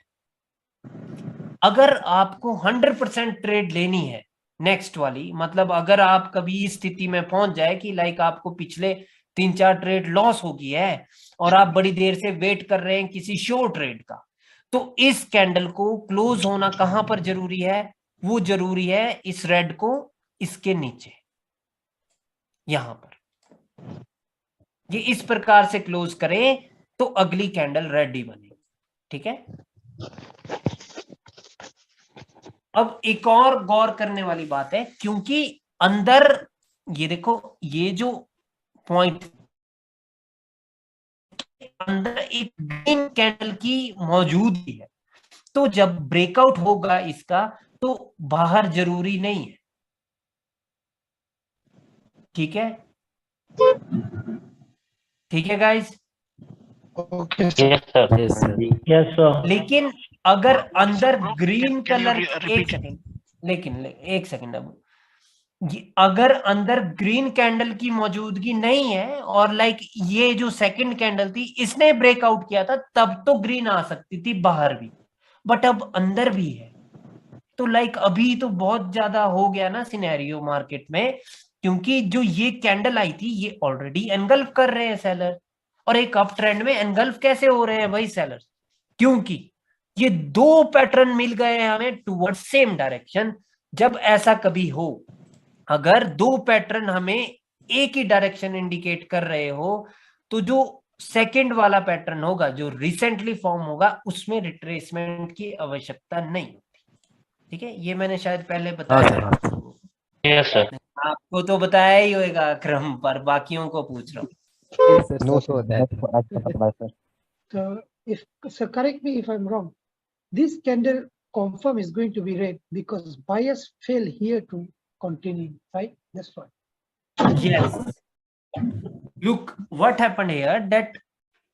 अगर आपको 100% ट्रेड लेनी है नेक्स्ट वाली, मतलब अगर आप कभी इस स्थिति में पहुंच जाए कि लाइक आपको पिछले 3-4 ट्रेड लॉस हो गई है और आप बड़ी देर से वेट कर रहे हैं किसी शॉर्ट ट्रेड का, तो इस कैंडल को क्लोज होना कहां पर जरूरी है, वो जरूरी है इस रेड को इसके नीचे, यहां पर ये इस प्रकार से क्लोज करें तो अगली कैंडल रेड ही बनेगी, ठीक है। अब एक और गौर करने वाली बात है, क्योंकि अंदर ये देखो, ये जो पॉइंट अंदर एक ग्रीन कैंडल की मौजूदगी है, तो जब ब्रेकआउट होगा इसका तो बाहर जरूरी नहीं है, ठीक है, ठीक है गाइस। Okay sir. लेकिन अगर अंदर ग्रीन कलर, एक सेकंड अब अगर अंदर ग्रीन कैंडल की मौजूदगी नहीं है और लाइक ये जो सेकंड कैंडल थी इसने ब्रेकआउट किया था, तब तो ग्रीन आ सकती थी बाहर भी, बट अब अंदर भी है, तो लाइक अभी तो बहुत ज्यादा हो गया ना सिनेरियो मार्केट में, क्योंकि जो ये कैंडल आई थी ये ऑलरेडी एनगल्फ कर रहे हैं सेलर, और एक अप ट्रेंड में एनगल्फ कैसे हो रहे हैं भाई सेलर, क्योंकि ये दो पैटर्न मिल गए हैं हमें टुवर्ड सेम डायरेक्शन। जब ऐसा कभी हो, अगर दो पैटर्न हमें एक ही डायरेक्शन इंडिकेट कर रहे हो, तो जो सेकंड वाला पैटर्न होगा जो रिसेंटली फॉर्म होगा उसमें रिट्रेसमेंट की आवश्यकता नहीं होती, ठीक है। ये मैंने शायद पहले बताया, यस सर। आपको तो बताया ही होगा क्रम पर, बाकियों को पूछ रहा हूँ। No, so that. So if so, correct me if I'm wrong. This candle confirm is going to be red because buyers fail here to continue, right? That's right. Yes. Look, what happened here that,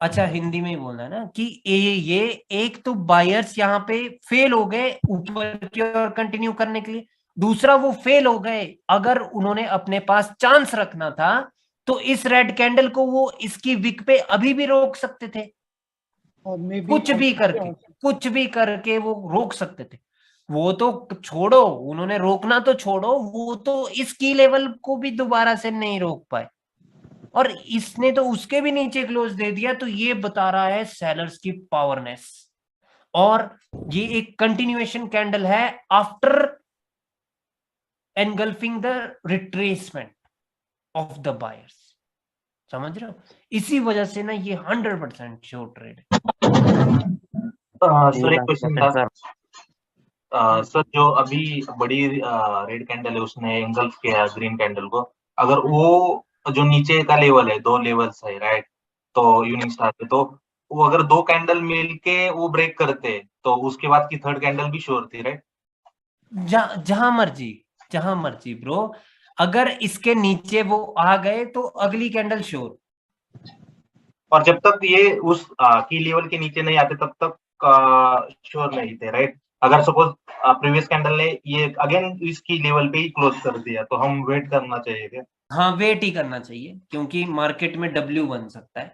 अच्छा हिंदी में ही बोलना है ना, कि ये एक तो buyers यहाँ पे फेल हो गए ऊपर की ओर कंटिन्यू करने के लिए, दूसरा वो फेल हो गए, अगर उन्होंने अपने पास चांस रखना था तो इस रेड कैंडल को वो इसकी विक पे अभी भी रोक सकते थे, Or maybe कुछ भी करके वो रोक सकते थे। वो तो छोड़ो, उन्होंने रोकना तो छोड़ो, वो तो इस की लेवल को भी दोबारा से नहीं रोक पाए, और इसने तो उसके भी नीचे क्लोज दे दिया, तो ये बता रहा है सेलर्स की पावरनेस। और ये एक कंटिन्यूएशन कैंडल है after engulfing the retracement of the buyers, समझ रहे हो, इसी वजह से ना ये 100% श्योर ट्रेड है। सर एक क्वेश्चन था सर, जो अभी बड़ी रेड कैंडल है उसने एंगल्फ किया ग्रीन कैंडल को, अगर वो जो नीचे का लेवल है, दो लेवल्स है राइट, तो इवनिंग स्टार पे, तो वो अगर दो कैंडल मिलके वो ब्रेक करते तो उसके बाद की थर्ड कैंडल भी श्योर थी राइट? जहां मर्जी ब्रो, अगर इसके नीचे वो आ गए तो अगली कैंडल श्योर। और जब तक ये उस की लेवल के नीचे नहीं आते तब तक श्योर नहीं थे, राइट? अगर सपोज प्रीवियस कैंडल ने ये अगेन इसकी लेवल पे ही क्लोज कर दिया तो हम वेट करना चाहिए क्या? हाँ, वेट ही करना चाहिए क्योंकि मार्केट में डब्ल्यू बन सकता है।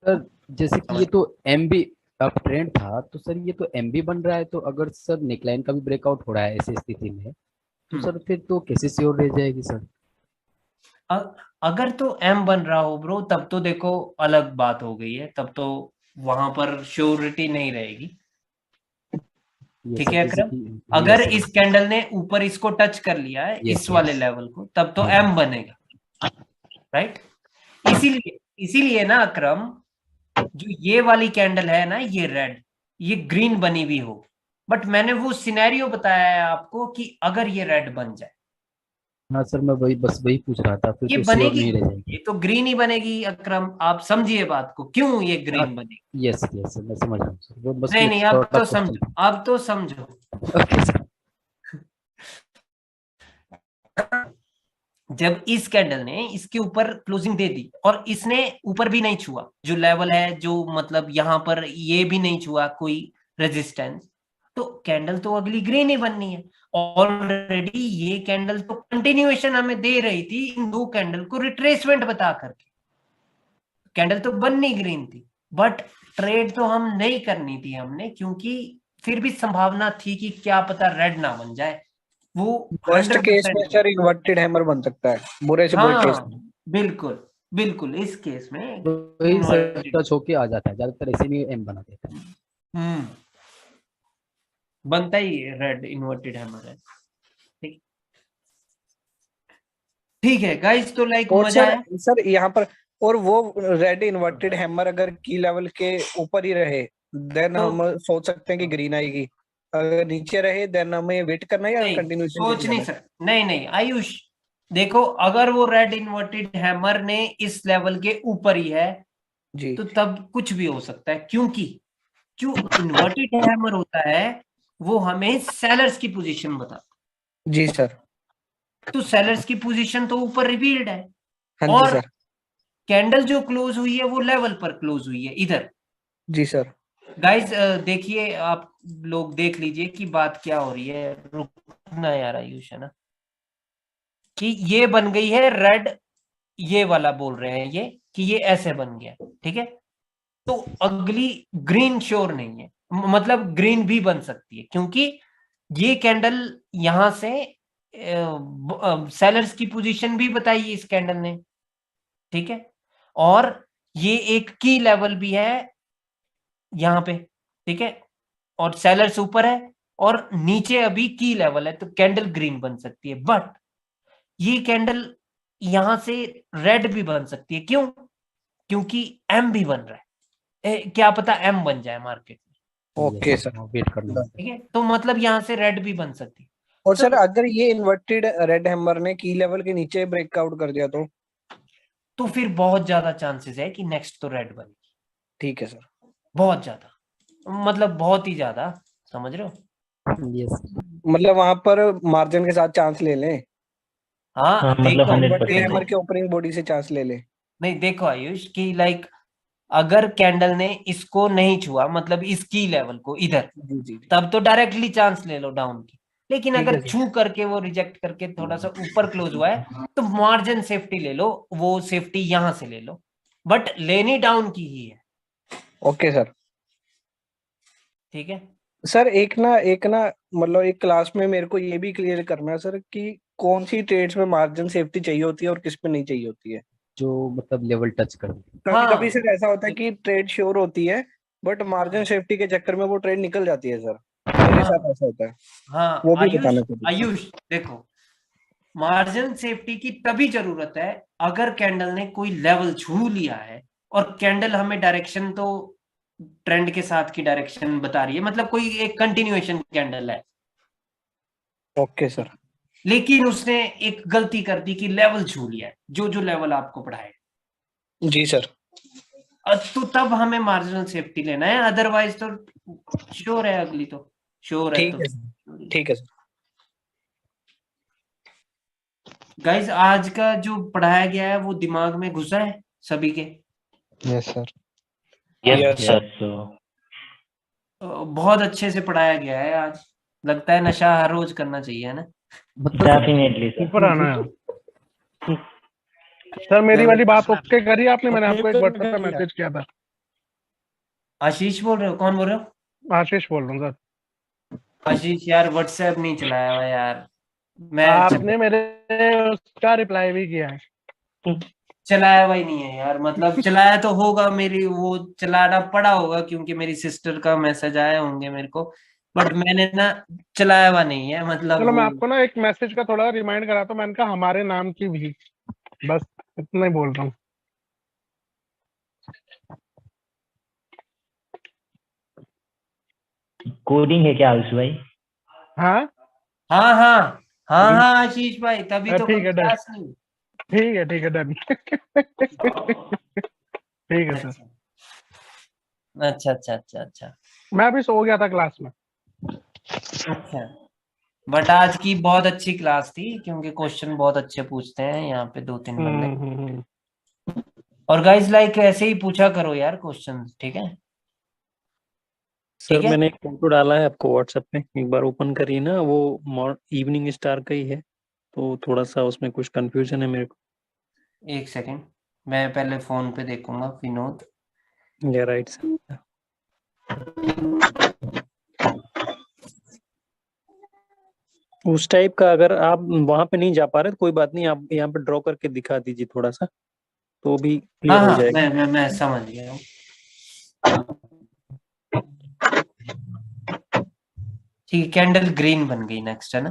सर जैसे कि ये तो एम भी अप ट्रेंड था, तो सर ये तो एम भी बन रहा है, तो अगर सर नेकलाइन का भी ब्रेकआउट हो रहा है ऐसी स्थिति में, तो सर फिर तो कैसे श्योर रह जाएगी सर? अगर तो एम बन रहा हो ब्रो, तब तो देखो अलग बात हो गई है, तब तो वहां पर श्योरिटी नहीं रहेगी। ठीक है अकरम, अगर इस कैंडल ने ऊपर इसको टच कर लिया है, इस वाले लेवल को, तब तो एम बनेगा, राइट? इसीलिए ना अकरम, जो ये वाली कैंडल है ना, ये रेड, ये ग्रीन बनी हुई हो, बट मैंने वो सिनेरियो बताया है आपको कि अगर ये रेड बन जाए। हाँ सर, मैं बस वही पूछ रहा था, फिर ये तो श्योर बनेगी, नहीं रह जाएगी। ये तो ग्रीन ही बनेगी अकरम, आप समझिए बात को, क्यों ये ग्रीन बनेगी। यस यस मैं समझ रहा हूँ सर, वो बस नहीं मैं नहीं, अब थोड़ा तो question समझो, अब तो समझो। Okay sir. जब इस कैंडल ने इसके ऊपर क्लोजिंग दे दी और इसने ऊपर भी नहीं छुआ, जो लेवल है, जो मतलब यहां पर ये भी नहीं छुआ कोई रेजिस्टेंस, तो कैंडल तो अगली ग्रीन ही बननी है। ऑलरेडी ये कैंडल तो कंटिन्यूएशन हमें दे रही थी इन दो कैंडल को रिट्रेसमेंट बता करके। कैंडल तो बननी ग्रीन थी, बट ट्रेड तो हम नहीं करनी थी हमने, क्योंकि फिर भी संभावना थी कि क्या पता रेड ना बन जाए। वो वर्स्ट केस में सर इन्वर्टेड हैमर बन सकता है, बुरे से बुरे केस में। बिल्कुल बिल्कुल, इस केस में वही सर टच होके आ जाता है, ज्यादातर ऐसे नहीं एम बना देता है। बनता ही रेड इन्वर्टेड हैमर है। ठीक है गाइस, तो लाइक मजा है सर यहाँ पर। और वो रेड इन्वर्टेड हैमर अगर की लेवल के ऊपर ही रहे, देन तो हम सोच सकते हैं कि ग्रीन आएगी। अगर नीचे रहे देन हमें वेट करना है या कंटिन्यूएशन सोच नहीं सकते। नहीं आयुष, देखो अगर वो रेड इन्वर्टेड हैमर ने इस लेवल के ऊपर ही है जी, तो तब कुछ भी हो सकता है, क्योंकि जो इन्वर्टेड हैमर होता है वो हमें सेलर्स की पोजीशन बताता। जी सर। तो सेलर्स की पोजीशन तो ऊपर रिवील्ड है, हाँ जी और सर। कैंडल जो क्लोज हुई है वो लेवल पर क्लोज हुई है इधर। जी सर। गाइस देखिए, आप लोग देख लीजिए कि बात क्या हो रही है। रुकना यार आयुष, है ना, कि ये बन गई है रेड, ये वाला बोल रहे हैं ये कि ये ऐसे बन गया, ठीक है। तो अगली ग्रीन श्योर नहीं है, मतलब ग्रीन भी बन सकती है, क्योंकि ये कैंडल यहां से सेलर्स की पोजीशन भी बताई इस कैंडल ने, ठीक है। और ये एक की लेवल भी है यहां पे, ठीक है, और सेलर्स ऊपर है और नीचे अभी की लेवल है, तो कैंडल ग्रीन बन सकती है। बट ये कैंडल यहां से रेड भी बन सकती है, क्यों? क्योंकि एम भी बन रहा है, क्या पता एम बन जाए मार्केट में। ओके सर, वेट करना। ठीक है, तो मतलब यहां से रेड भी बन सकती है। और सर अगर ये इन्वर्टेड रेड हैमर ने की लेवल के नीचे ब्रेकआउट कर दिया तो फिर बहुत ज्यादा चांसेस है कि नेक्स्ट तो रेड बनेगी। ठीक है सर। बहुत ज्यादा, मतलब बहुत ही ज्यादा, समझ रहे हो? यस। मतलब वहां पर मार्जिन के साथ चांस ले लें। हाँ मतलब देखो, 100% हैमर के ओपनिंग बॉडी से चांस ले ले। नहीं देखो आयुष की लाइक, अगर कैंडल ने इसको नहीं छुआ, मतलब इसकी लेवल को इधर, तब तो डायरेक्टली चांस ले लो डाउन की। लेकिन अगर छू करके वो रिजेक्ट करके थोड़ा सा ऊपर क्लोज हुआ है, तो मार्जिन सेफ्टी ले लो, वो सेफ्टी यहां से ले लो, बट लेनी डाउन की ही है। Okay sir. ठीक है सर एक ना मतलब एक क्लास में मेरे को ये भी क्लियर करना है सर कि कौन सी ट्रेड्स में मार्जिन सेफ्टी चाहिए होती है और किस पे नहीं चाहिए होती है। जो मतलब लेवल टच कर कभी कभी सर ऐसा होता है कि ट्रेड श्योर होती है बट मार्जिन सेफ्टी के चक्कर में वो ट्रेड निकल जाती है सर, मेरे साथ ऐसा होता है। हाँ वो भी बताना चाहिए। आयुष देखो, मार्जिन सेफ्टी की तभी जरूरत है अगर कैंडल ने कोई लेवल छू लिया है और कैंडल हमें डायरेक्शन तो ट्रेंड के साथ की डायरेक्शन बता रही है, मतलब कोई एक कंटिन्यूएशन कैंडल है। Okay sir. लेकिन उसने एक गलती कर दी कि लेवल छू लिया है, जो लेवल आपको पढ़ाए। जी सर। तो तब हमें मार्जिनल सेफ्टी लेना है, अदरवाइज तो श्योर है अगली, तो श्योर है। ठीक है सर। गाइस आज का जो पढ़ाया गया है वो दिमाग में घुसा है सभी के? Yes sir. Yes Yes. Sir. बहुत अच्छे से पढ़ाया गया है आज। लगता है नशा हर रोज करना चाहिए, है ना? मतलब डेफिनेटली सर। ऊपर आना है। सर मेरी वाली बात ओके करी आपने? मैंने आपको एक व्हाट्सएप पे मैसेज किया था। आशीष बोल रहे हो? कौन बोल रहे हो? आशीष बोल रहा हूँ सर। आशीष यार व्हाट्सएप नहीं चलाया हुआ यार। मैं आपने मेरे उसका रिप्लाई भी किया है। चलाया हुआ ही नहीं है यार। मतलब चलाया तो होगा, मेरी वो चलाना पड़ा होगा क्योंकि मेरी सिस्टर का मैसेज आए होंगे मेरे को, बट मैंने ना चलाया हुआ नहीं है। मतलब चलो मैं वो आपको ना एक मैसेज का थोड़ा रिमाइंड कराता हूँ। मैंने कहा हमारे नाम की भी, बस इतना ही बोल रहा हूँ। कोडिंग है क्या आयुष भाई? हाँ हाँ हाँ हाँ हाँ आशीष भाई, तभी तो ठीक कल है डन। क्लास नहीं। ठीक है डन। ठीक है सर। अच्छा अच्छा अच्छा अच्छा मैं अभी सो गया था क्लास में। अच्छा। बट आज की बहुत अच्छी क्लास थी क्योंकि क्वेश्चन बहुत अच्छे पूछते हैं यहाँ पे 2-3 बंदे। और गाइस लाइक ऐसे ही पूछा करो यार क्वेश्चन, ठीक है? सर ठीक है। मैंने एक फोटो डाला है आपको व्हाट्सएप पे, एक बार ओपन करिए ना। वो इवनिंग स्टार का ही है, तो थोड़ा सा उसमें कुछ कंफ्यूजन है मेरे को। एक सेकंड, मैं पहले फोन पे देखूंगा। विनोद या राइट सर। उस टाइप का अगर आप वहां पे नहीं जा पा रहे तो कोई बात नहीं, आप यहाँ पे ड्रॉ करके दिखा दीजिए थोड़ा सा, तो भी हाँ क्लियर हो हाँ जाएगा। मैं समझ गया हूँ। ठीक है, कैंडल ग्रीन बन गई नेक्स्ट, है ना?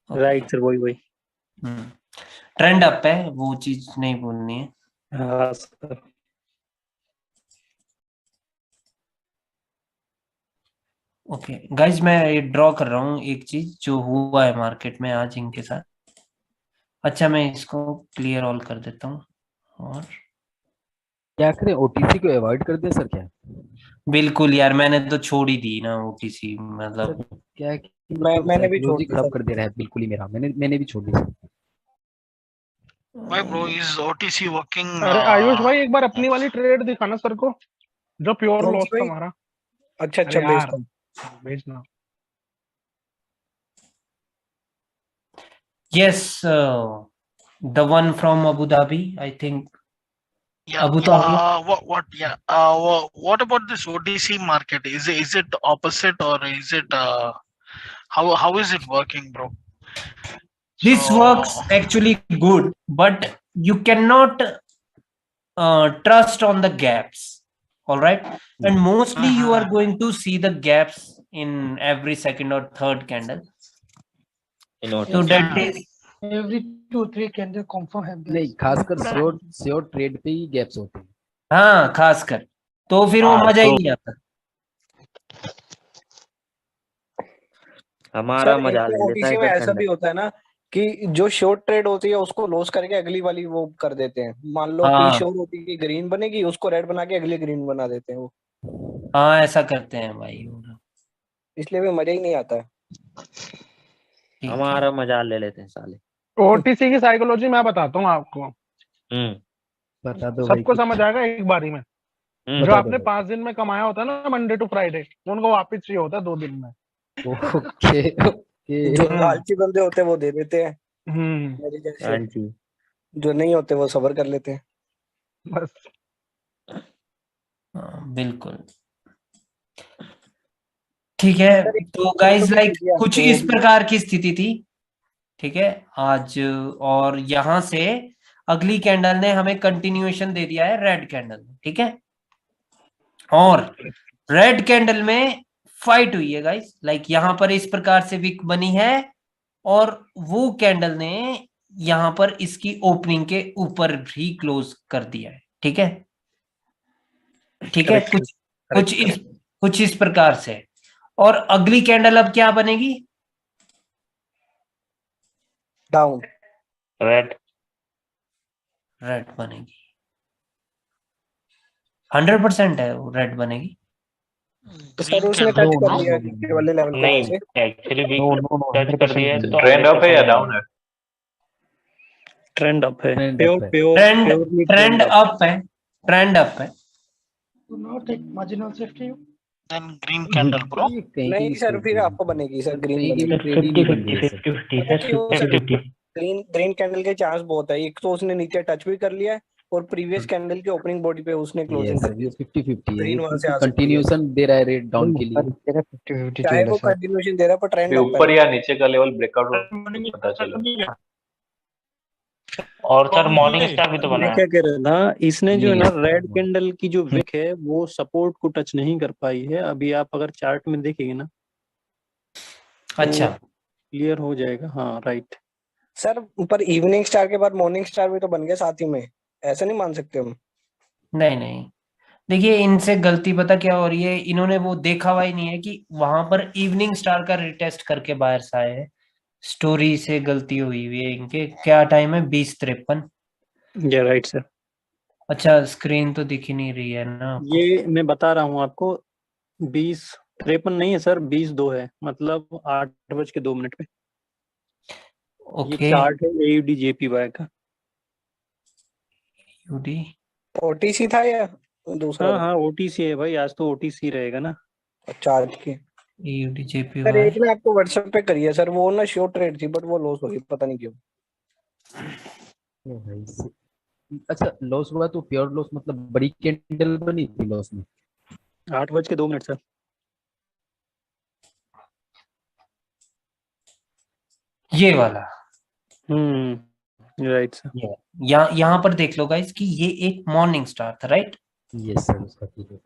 राइट सर, वही वही। ट्रेंड अप है, वो चीज नहीं बोलनी है। हाँ सर। ओके गाइज, मैं ये ड्रॉ कर रहा हूँ एक चीज जो हुआ है मार्केट में आज इनके साथ। अच्छा मैं इसको क्लियर ऑल कर देता हूँ। और क्या करें, ओटीसी को अवॉइड कर दें सर क्या? बिल्कुल यार, मैंने तो छोड़ ही दी ना ओटीसी। सर मतलब क्या है कि मैंने मतलब भी छोड़ साइकोलॉजी दी खराब सर। कर दे रहा है बिल्कुल ही मेरा। मैंने भी छोड़ दी sir. Why bro is OTC working? अरे आयुष भाई एक बार अपनी वाली ट्रेड दिखाना सर को, जो प्योर कौन लॉस सी था भाई? हमारा। अच्छा अरे यार भेजता हूँ। भेजना। Yes, the one from Abu Dhabi I think. Yeah. Abu Dhabi. What? Yeah. What about this OTC market? Is it opposite or is it how is it working, bro? This works So actually good, but you cannot trust on the gaps. All right, and mostly you are going to see the gaps in every second or third candle. So that is Every 2-3 candle confirm है नहीं, खासकर sure trade पे ही gaps होते हैं। हाँ खासकर, तो फिर वो मजा ही नहीं आता। हमारा सर मजा ले लेता है ओटीसी में इधर ऐसा भी ठंडक। होता है ना कि जो शॉर्ट ट्रेड होती है उसको लॉस करके अगली वाली वो कर देते हैं। मान लो पी हाँ श्योर होती है ग्रीन बनेगी, उसको रेड बना के अगली ग्रीन बना देते हैं वो। हाँ ऐसा करते हैं भाई। इसलिए भी मजा ही नहीं आता है। ठीक है, हमारा मजा ले लेते हैं साले। ओटीसी की साइकोलॉजी मैं बताता हूँ आपको, बता दो भाई सबको कुछ। समझ आएगा एक बारी में। जो बता दो आपने भाई। 5 दिन में कमाया होता है ना मंडे टू फ्राइडे, उनको वापस चाहिए होता है 2 दिन में। Okay okay. जो लालची बंदे होते हैं वो दे देते हैं, मेरे हाँ जैसे। जी। जो नहीं होते वो सबर कर लेते हैं। बस बिल्कुल ठीक है। सर एक तो फोटो गाइस भी लाइक दीजिए कुछ हमको, वो इस भी। प्रकार की स्थिति थी, ठीक है आज। और यहां से अगली कैंडल ने हमें कंटिन्यूएशन दे दिया है रेड कैंडल में, ठीक है। और रेड कैंडल में फाइट हुई है गाइस, लाइक यहां पर इस प्रकार से विक बनी है और वो कैंडल ने यहां पर इसकी ओपनिंग के ऊपर भी क्लोज कर दिया है, ठीक है। ठीक है, कुछ इस प्रकार से। और अगली कैंडल अब क्या बनेगी? डाउन। रेड बनेगी। 100% है वो रेड बनेगी। तो सर उसने टच कर लिया नीचे वाले लेवल को नहीं, वैसे। एक्चुअली वीक नो टच कर दिया है तो ट्रेंड अप है या डाउन है? ट्रेंड अप है, Trend प्योर up है। Pure trend purely trend up है, ट्रेंड अप है। Do not take marginal safety. Then green candle, bro. कहीं नहीं की सर फिर आपको बनेगी सर, ग्रीन कहीं की भी बनेगी। ट्रेड ही नहीं बन रही है सर। 50-50 पता सर, क्यों सर? 50-50। ग्रीन ग्रीन कैंडल के चांस बहुत है। एक तो उसने नीचे टच भी कर लिया है और प्रीवियस कैंडल के ओपनिंग बॉडी पे उसने क्लोजिंग कर दी। 50-50 है, ग्रीन ये वहां से आ सकती है कंटिन्यूएशन दे रहा है रेट डाउन के लिए। 50-50 चाहे चल वो रहा है कंटिन्यूएशन दे रहा है पर ट्रेंड ये अप है ऊपर ना। या नीचे का लेवल ब्रेकआउट पता चला। और सर मॉर्निंग स्टार भी तो बना मैं है। क्या कह रहा था, इसने जो है ना Yes. रेड कैंडल की जो विक है वो सपोर्ट को टच नहीं कर पाई है। अभी आप अगर चार्ट में देखेंगे ना अच्छा, क्लियर हो जाएगा। हाँ राइट। सर पर इवनिंग स्टार के बाद मॉर्निंग स्टार भी तो बन गया साथ ही में, ऐसा नहीं मान सकते हम। नहीं नहीं, देखिए इनसे गलती पता क्या हो रही है, इन्होंने वो देखा हुआ ही नहीं है कि वहां पर इवनिंग स्टार का रिटेस्ट करके बाहर से आए हैं। स्टोरी से गलती हुई है इनके। क्या टाइम है? 20:53। या राइट सर। अच्छा, स्क्रीन तो दिख ही नहीं रही है ना आपको। ये मैं बता रहा हूँ आपको, 20:53 नहीं है सर, 20:02 है, मतलब 8:02 पे। ये ओके, चार्ट है AUD JPY का। यूडी ओटीसी था या दूसरा हाँ हाँ OTC है भाई, आज तो OTC रहेगा ना। चार्ज की। यूडी सर जेपीवाई। एक ने आपको व्हाट्सएप पे करी है सर, वो ना शॉर्ट ट्रेड थी बट वो लॉस हो गई, पता नहीं क्यों। अच्छा लॉस हुआ तो प्योर लॉस मतलब बड़ी कैंडल बनी थी लॉस में। 8:02 सर। ये वाला राइट सर। यहाँ पर देख लो गाइस कि ये एक मॉर्निंग स्टार था, राइट? यस सर उसका ठीक है।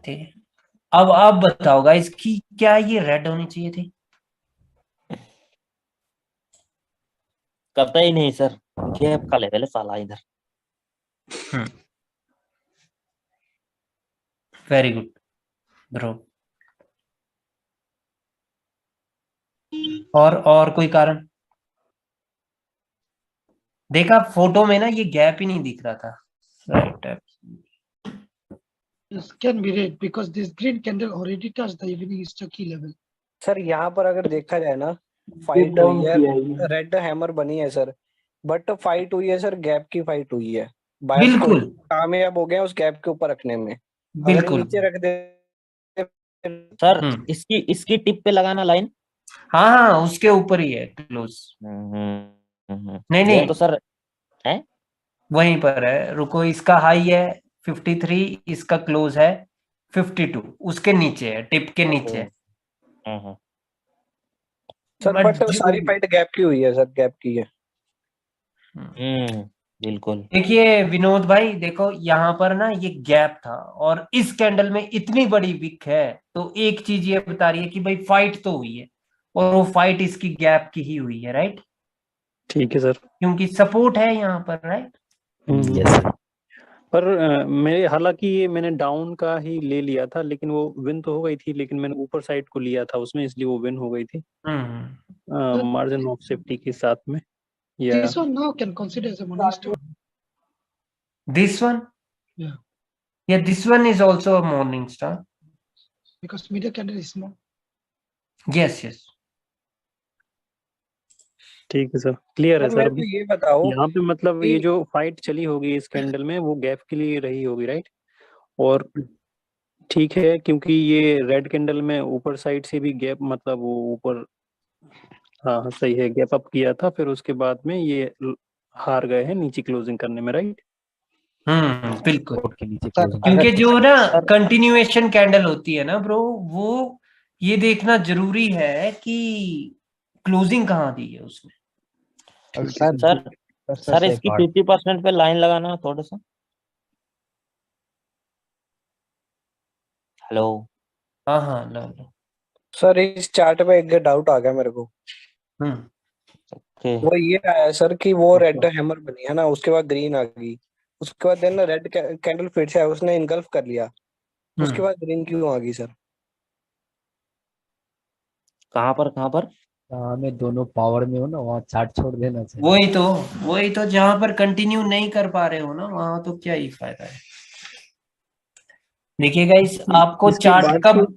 ठीक है, अब आप बताओ गाइस कि क्या ये रेड होनी चाहिए थी? करता ही नहीं सर, गैप का लेवल है साला इधर। Very good bro. और कोई कारण? देखा फोटो में ना, ये गैप ही नहीं दिख रहा था, right? This can be read because this green candle already touched the evening star key level. Sir यहाँ पर अगर देखा जाए ना, फाइट हुई है, रेड हैमर बनी है सर, बट फाइट हुई है सर, गैप की फाइट हुई है। बायर्स बिल्कुल कामयाब हो गए उस गैप के ऊपर रखने में। अगर बिल्कुल नीचे रख दे सर इसकी टिप पे लगाना लाइन। हाँ हाँ, उसके ऊपर ही है क्लोज। नहीं वो नहीं, तो सर है वहीं पर है। रुको, इसका हाई है 53, इसका क्लोज है 52, उसके नीचे है, टिप के नीचे है। सर बट सारी फाइट गैप की हुई है सर, गैप की है। बिल्कुल। देखिए विनोद भाई, देखो यहाँ पर ना ये गैप था और इस कैंडल में इतनी बड़ी विक है, तो एक चीज ये बता रही है कि भाई फाइट तो हुई है, और वो फाइट इसकी गैप की ही हुई है, राइट? ठीक है सर। क्योंकि सपोर्ट है यहाँ पर, राइट? पर मेरे हालांकि ये मैंने डाउन का ही ले लिया था, लेकिन वो विन तो हो गई थी, लेकिन मैंने ऊपर साइड को लिया था उसमें, इसलिए वो विन हो गई थी मार्जिन ऑफ सेफ्टी के साथ में। या This one now can consider as a morning star. This one? Yeah. Yeah, this one is also a morning star. Because middle candle is small. Yes, yes. ठीक है sir, clear है sir sir. मेरे अभी को ये बताओ यहाँ पे मतलब ये कि जो फाइट चली होगी इस कैंडल में वो गैप के लिए रही होगी, राइट? और ठीक है, क्योंकि ये रेड कैंडल में ऊपर साइड से भी गैप, मतलब वो ऊपर, हाँ सही है, गैप अप किया था, फिर उसके बाद में ये हार गए हैं नीचे क्लोजिंग करने में, राइट? बिल्कुल। के नीचे क्योंकि जो ना कंटिन्यूएशन कैंडल होती है ना ब्रो, वो ये देखना जरूरी है कि क्लोजिंग कहाँ दी है उसने। सर इसकी 50% पे लाइन लगाना थोड़ा सा। हेलो। हाँ हाँ, लो। सर इस चार्ट पे एक डाउट आ गया मेरे को। वो ये आया सर कि वो रेड हैमर बनी है ना, उसके बाद ग्रीन आ गई, उसके बाद देन रेड कैंडल फिर से आया, उसने इनगल्फ कर लिया, उसके बाद ग्रीन क्यों आ गई सर? कहाँ पर में दोनों पावर में हो ना, वहाँ चार्ट छोड़ देना चाहिए। वही तो जहां पर कंटिन्यू नहीं कर पा रहे हो ना, वहां तो क्या ही फायदा है। देखिए गाइस, आपको इसके चार्ट बाद कब फिर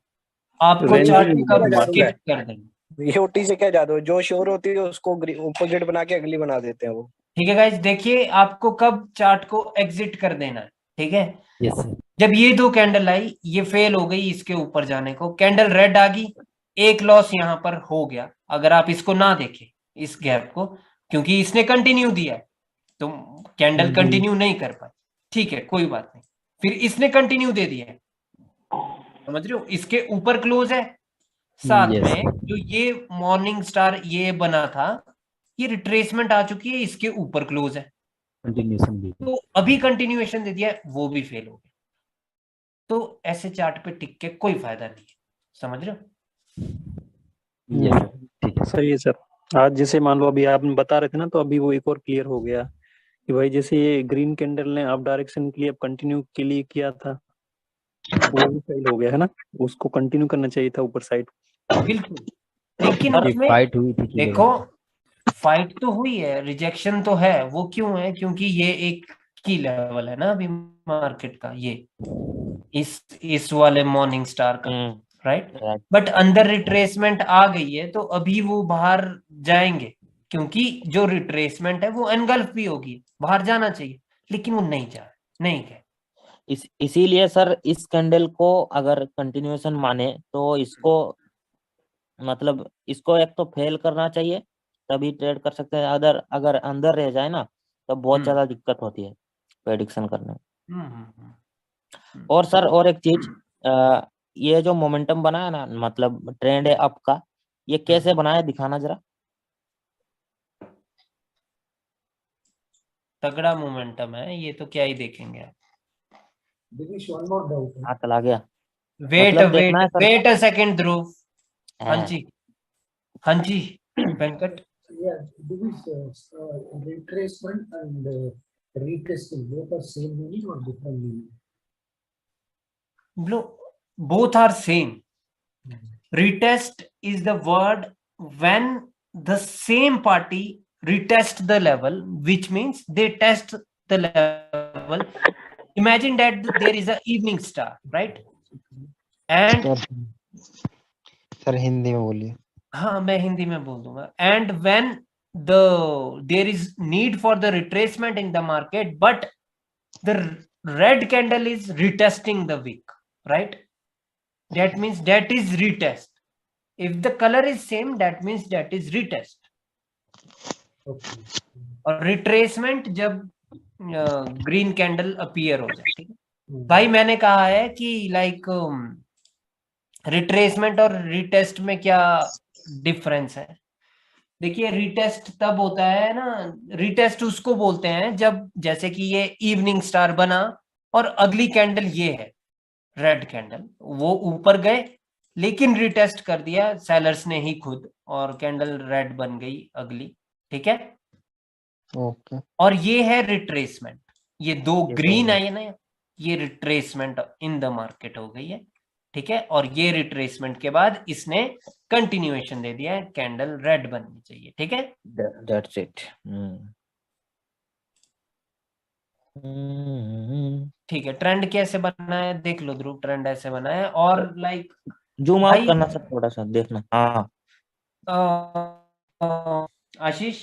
आपको रेंज चार्ट भी कब जादू स्किप है। कर देंगे। ये ओटी से क्या जादू है, जो श्योर होती है उसको ऑपोजिट बना के अगली बना देते हैं वो। ठीक है गाइस, देखिए आपको कब चार्ट को एग्जिट कर देना है। ठीक है, यस सर। जब ये दो कैंडल आई, ये फेल हो गई इसके ऊपर जाने को, कैंडल रेड आ गई, एक लॉस यहाँ पर हो गया। अगर आप इसको ना देखें इस गैप को, क्योंकि इसने कंटिन्यू दिया है तो कैंडल कंटिन्यू नहीं कर पाई। ठीक है, कोई बात नहीं। फिर इसने कंटिन्यू दे दिया है, समझ रहे हो, इसके ऊपर क्लोज है। साथ यस में जो ये मॉर्निंग स्टार ये बना था, ये रिट्रेसमेंट आ चुकी है, इसके ऊपर क्लोज है, कंटिन्यूशन भी। तो अभी कंटिन्यूएशन दे दिया है, वो भी फेल हो गया। तो ऐसे चार्ट पे टिक के कोई फायदा नहीं है, समझ रहे हो। यस सर, ठीक है। सही है सर। आज जैसे मान लो अभी आप बता रहे थे ना, तो अभी वो एक और क्लियर हो गया कि भाई जैसे ये ग्रीन कैंडल ने अप डायरेक्शन के लिए अब कंटिन्यू के लिए किया था, वो भी फेल हो गया है ना, उसको कंटिन्यू करना चाहिए था ऊपर साइड। बिल्कुल, लेकिन ये उसमें फाइट हुई थी कि देखो, फाइट तो हुई है, रिजेक्शन तो है। वो क्यों है, क्योंकि ये एक की लेवल है ना अभी मार्केट का, ये इस वाले मॉर्निंग स्टार का, राइट। बट अंदर रिट्रेसमेंट आ गई है, तो अभी वो बाहर जाएंगे, क्योंकि जो रिट्रेसमेंट है वो एनगल्फ भी होगी, बाहर जाना चाहिए, लेकिन वो नहीं जा नहीं गए। इसीलिए सर इस कैंडल को अगर कंटिन्यूएशन माने तो इसको मतलब इसको एक तो फेल करना चाहिए, तभी ट्रेड कर सकते हैं। अगर अंदर रह जाए ना, तो बहुत ज्यादा दिक्कत होती है प्रेडिक्शन करने में। और सर और एक चीज, ये जो मोमेंटम बना है ना, मतलब ट्रेंड है अप का, ये कैसे बना है दिखाना जरा। तगड़ा मोमेंटम है ये, तो क्या ही देखेंगे आप। Dinesh, one more doubt. हाँ, चला गया। वेट मतलब वेट देखना है सर। वेट अ सेकंड ध्रुव। हाँ हाँ। जी, हाँ जी Venkat. Yeah, Dinesh, retracement and retesting both are same meaning or different meaning? Both are same. Retest is the word when the same party retest the level, which means they test the level. Imagine that there is a evening star, right? And sir Hindi में बोलिए। हाँ, मैं हिंदी में बोल दूंगा। And when there is need for the retracement in the market, but the red candle is retesting the wick, right? That means that is retest. If the color is same, that means that is retest. Okay. और retracement जब green candle appear हो जाए, ठीक है भाई। मैंने कहा है कि लाइक रिट्रेसमेंट और रिटेस्ट में क्या डिफरेंस है। देखिए, रिटेस्ट तब होता है ना, रिटेस्ट उसको बोलते हैं जब जैसे कि ये इवनिंग स्टार बना और अगली कैंडल ये है रेड कैंडल, वो ऊपर गए लेकिन रिटेस्ट कर दिया सेलर्स ने ही खुद, और कैंडल रेड बन गई अगली, ठीक है। ओके। और ये है रिट्रेसमेंट, ये दो ग्रीन आई है ना, ये रिट्रेसमेंट इन द मार्केट हो गई है, ठीक है। और ये रिट्रेसमेंट के बाद इसने कंटिन्यूएशन दे दिया है, कैंडल रेड बननी चाहिए, ठीक है। That's it. ठीक है, ट्रेंड कैसे बना है देख लो ध्रुव, ट्रेंड ऐसे बना है। और लाइक जूम आउट करना सर थोड़ा सा, देखना। हाँ आशीष,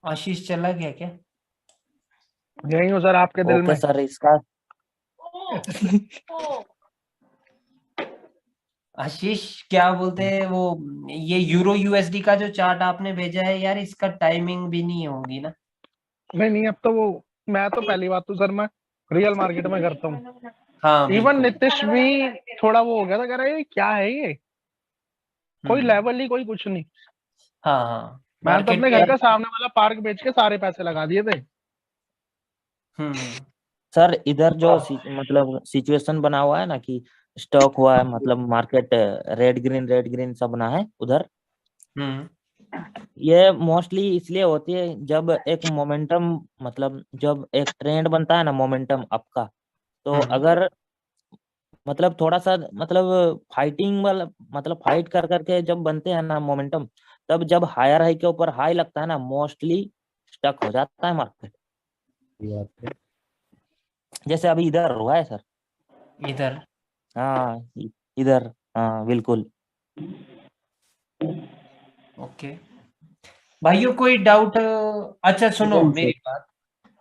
आशीष चला गया क्या? यही हूँ सर आपके दिल में। ओके सर, इसका आशीष क्या बोलते हैं वो, ये यूरो यूएसडी का जो चार्ट आपने भेजा है यार, इसका टाइमिंग भी नहीं होगी ना? नहीं, अब तो वो, मैं तो पहली बात तो सर मैं रियल मार्केट में करता हूँ। हाँ, इवन नीतीश भी थोड़ा वो हो गया था, कह रहा है ये क्या है, ये कोई लेवल नहीं, कोई कुछ नहीं। हाँ हाँ, मैं तो अपने घर का सामने वाला पार्क बेच के सारे पैसे लगा दिए थे। सर इधर जो मतलब सिचुएशन बना हुआ है ना कि स्टॉक हुआ है, मतलब मार्केट रेड ग्रीन सा बना है उधर, ये मोस्टली इसलिए होती है जब एक मोमेंटम, मतलब जब एक ट्रेंड बनता है ना मोमेंटम अप का, तो अगर मतलब थोड़ा सा मतलब फाइटिंग वाला, मतलब फाइट कर करके जब बनते हैं ना मोमेंटम, तब जब हायर हाई के ऊपर हाई लगता है ना, मोस्टली स्टक हो जाता है मार्केट। जैसे अभी इधर हुआ है सर, इधर हाँ इधर, हाँ बिल्कुल। ओके भाइयों, कोई डाउट? अच्छा सुनो मेरी बात,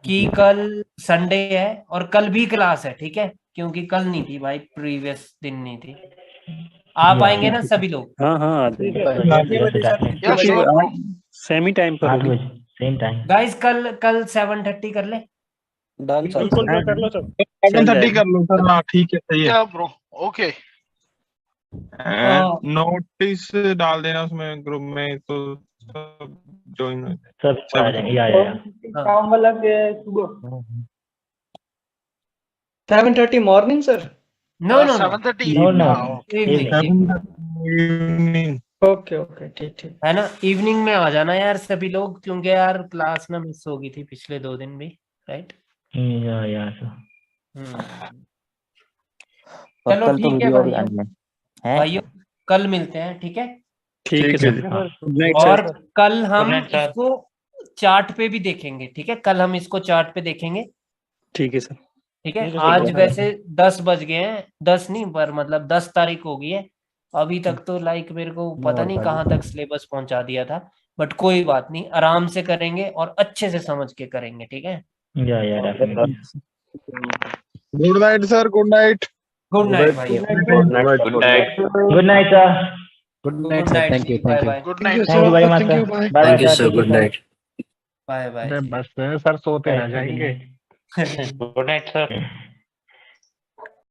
कि कल संडे है और कल भी क्लास है, ठीक है? क्योंकि कल नहीं थी भाई, प्रीवियस दिन नहीं थी। आप आएंगे ना सभी लोग? हाँ हाँ सेमी टाइम पर होगी। Same time. गाइस कल 7:30 कर ले। Done sir. बिल्कुल सर, कर लो सर। 7:30 कर लो सर। हाँ ठीक है, सही है। क्या ब्रो? ओके नोटिस डाल देना उसमें ग्रुप में, तो सब ज्वाइन हो सब आ जाएंगे। या काम वाला के सुबह 7:30 morning sir. No no 7:30 no evening. Okay okay ठीक ठीक है ना, इवनिंग में आ जाना यार सभी लोग, क्योंकि यार क्लास ना मिस हो गई थी पिछले 2 दिन भी, राइट? या चलो कल तो ठीक है वीडियो भी भाइयों, आनी है। भाइयों कल मिलते हैं, ठीक है? ठीक है सर। और कल हम इसको चार्ट पे भी देखेंगे, ठीक है? कल हम इसको चार्ट पे देखेंगे, ठीक है सर। ठीक है? आज वैसे 10 बज गए हैं, 10 नहीं पर मतलब 10 तारीख हो गई है अभी तक, तो लाइक मेरे को पता नहीं कहाँ तक सिलेबस पहुंचा दिया था, बट कोई बात नहीं, आराम से करेंगे और अच्छे से समझ के करेंगे, ठीक है? या good night sir. Good night. Good night भाई। Good night sir. Good night sir, thank you bye thank you. Bye. Good night thank you very much sir. Thank you sir, good night. Bye bye. बस sir सोते ना जाएंगे। Good night sir.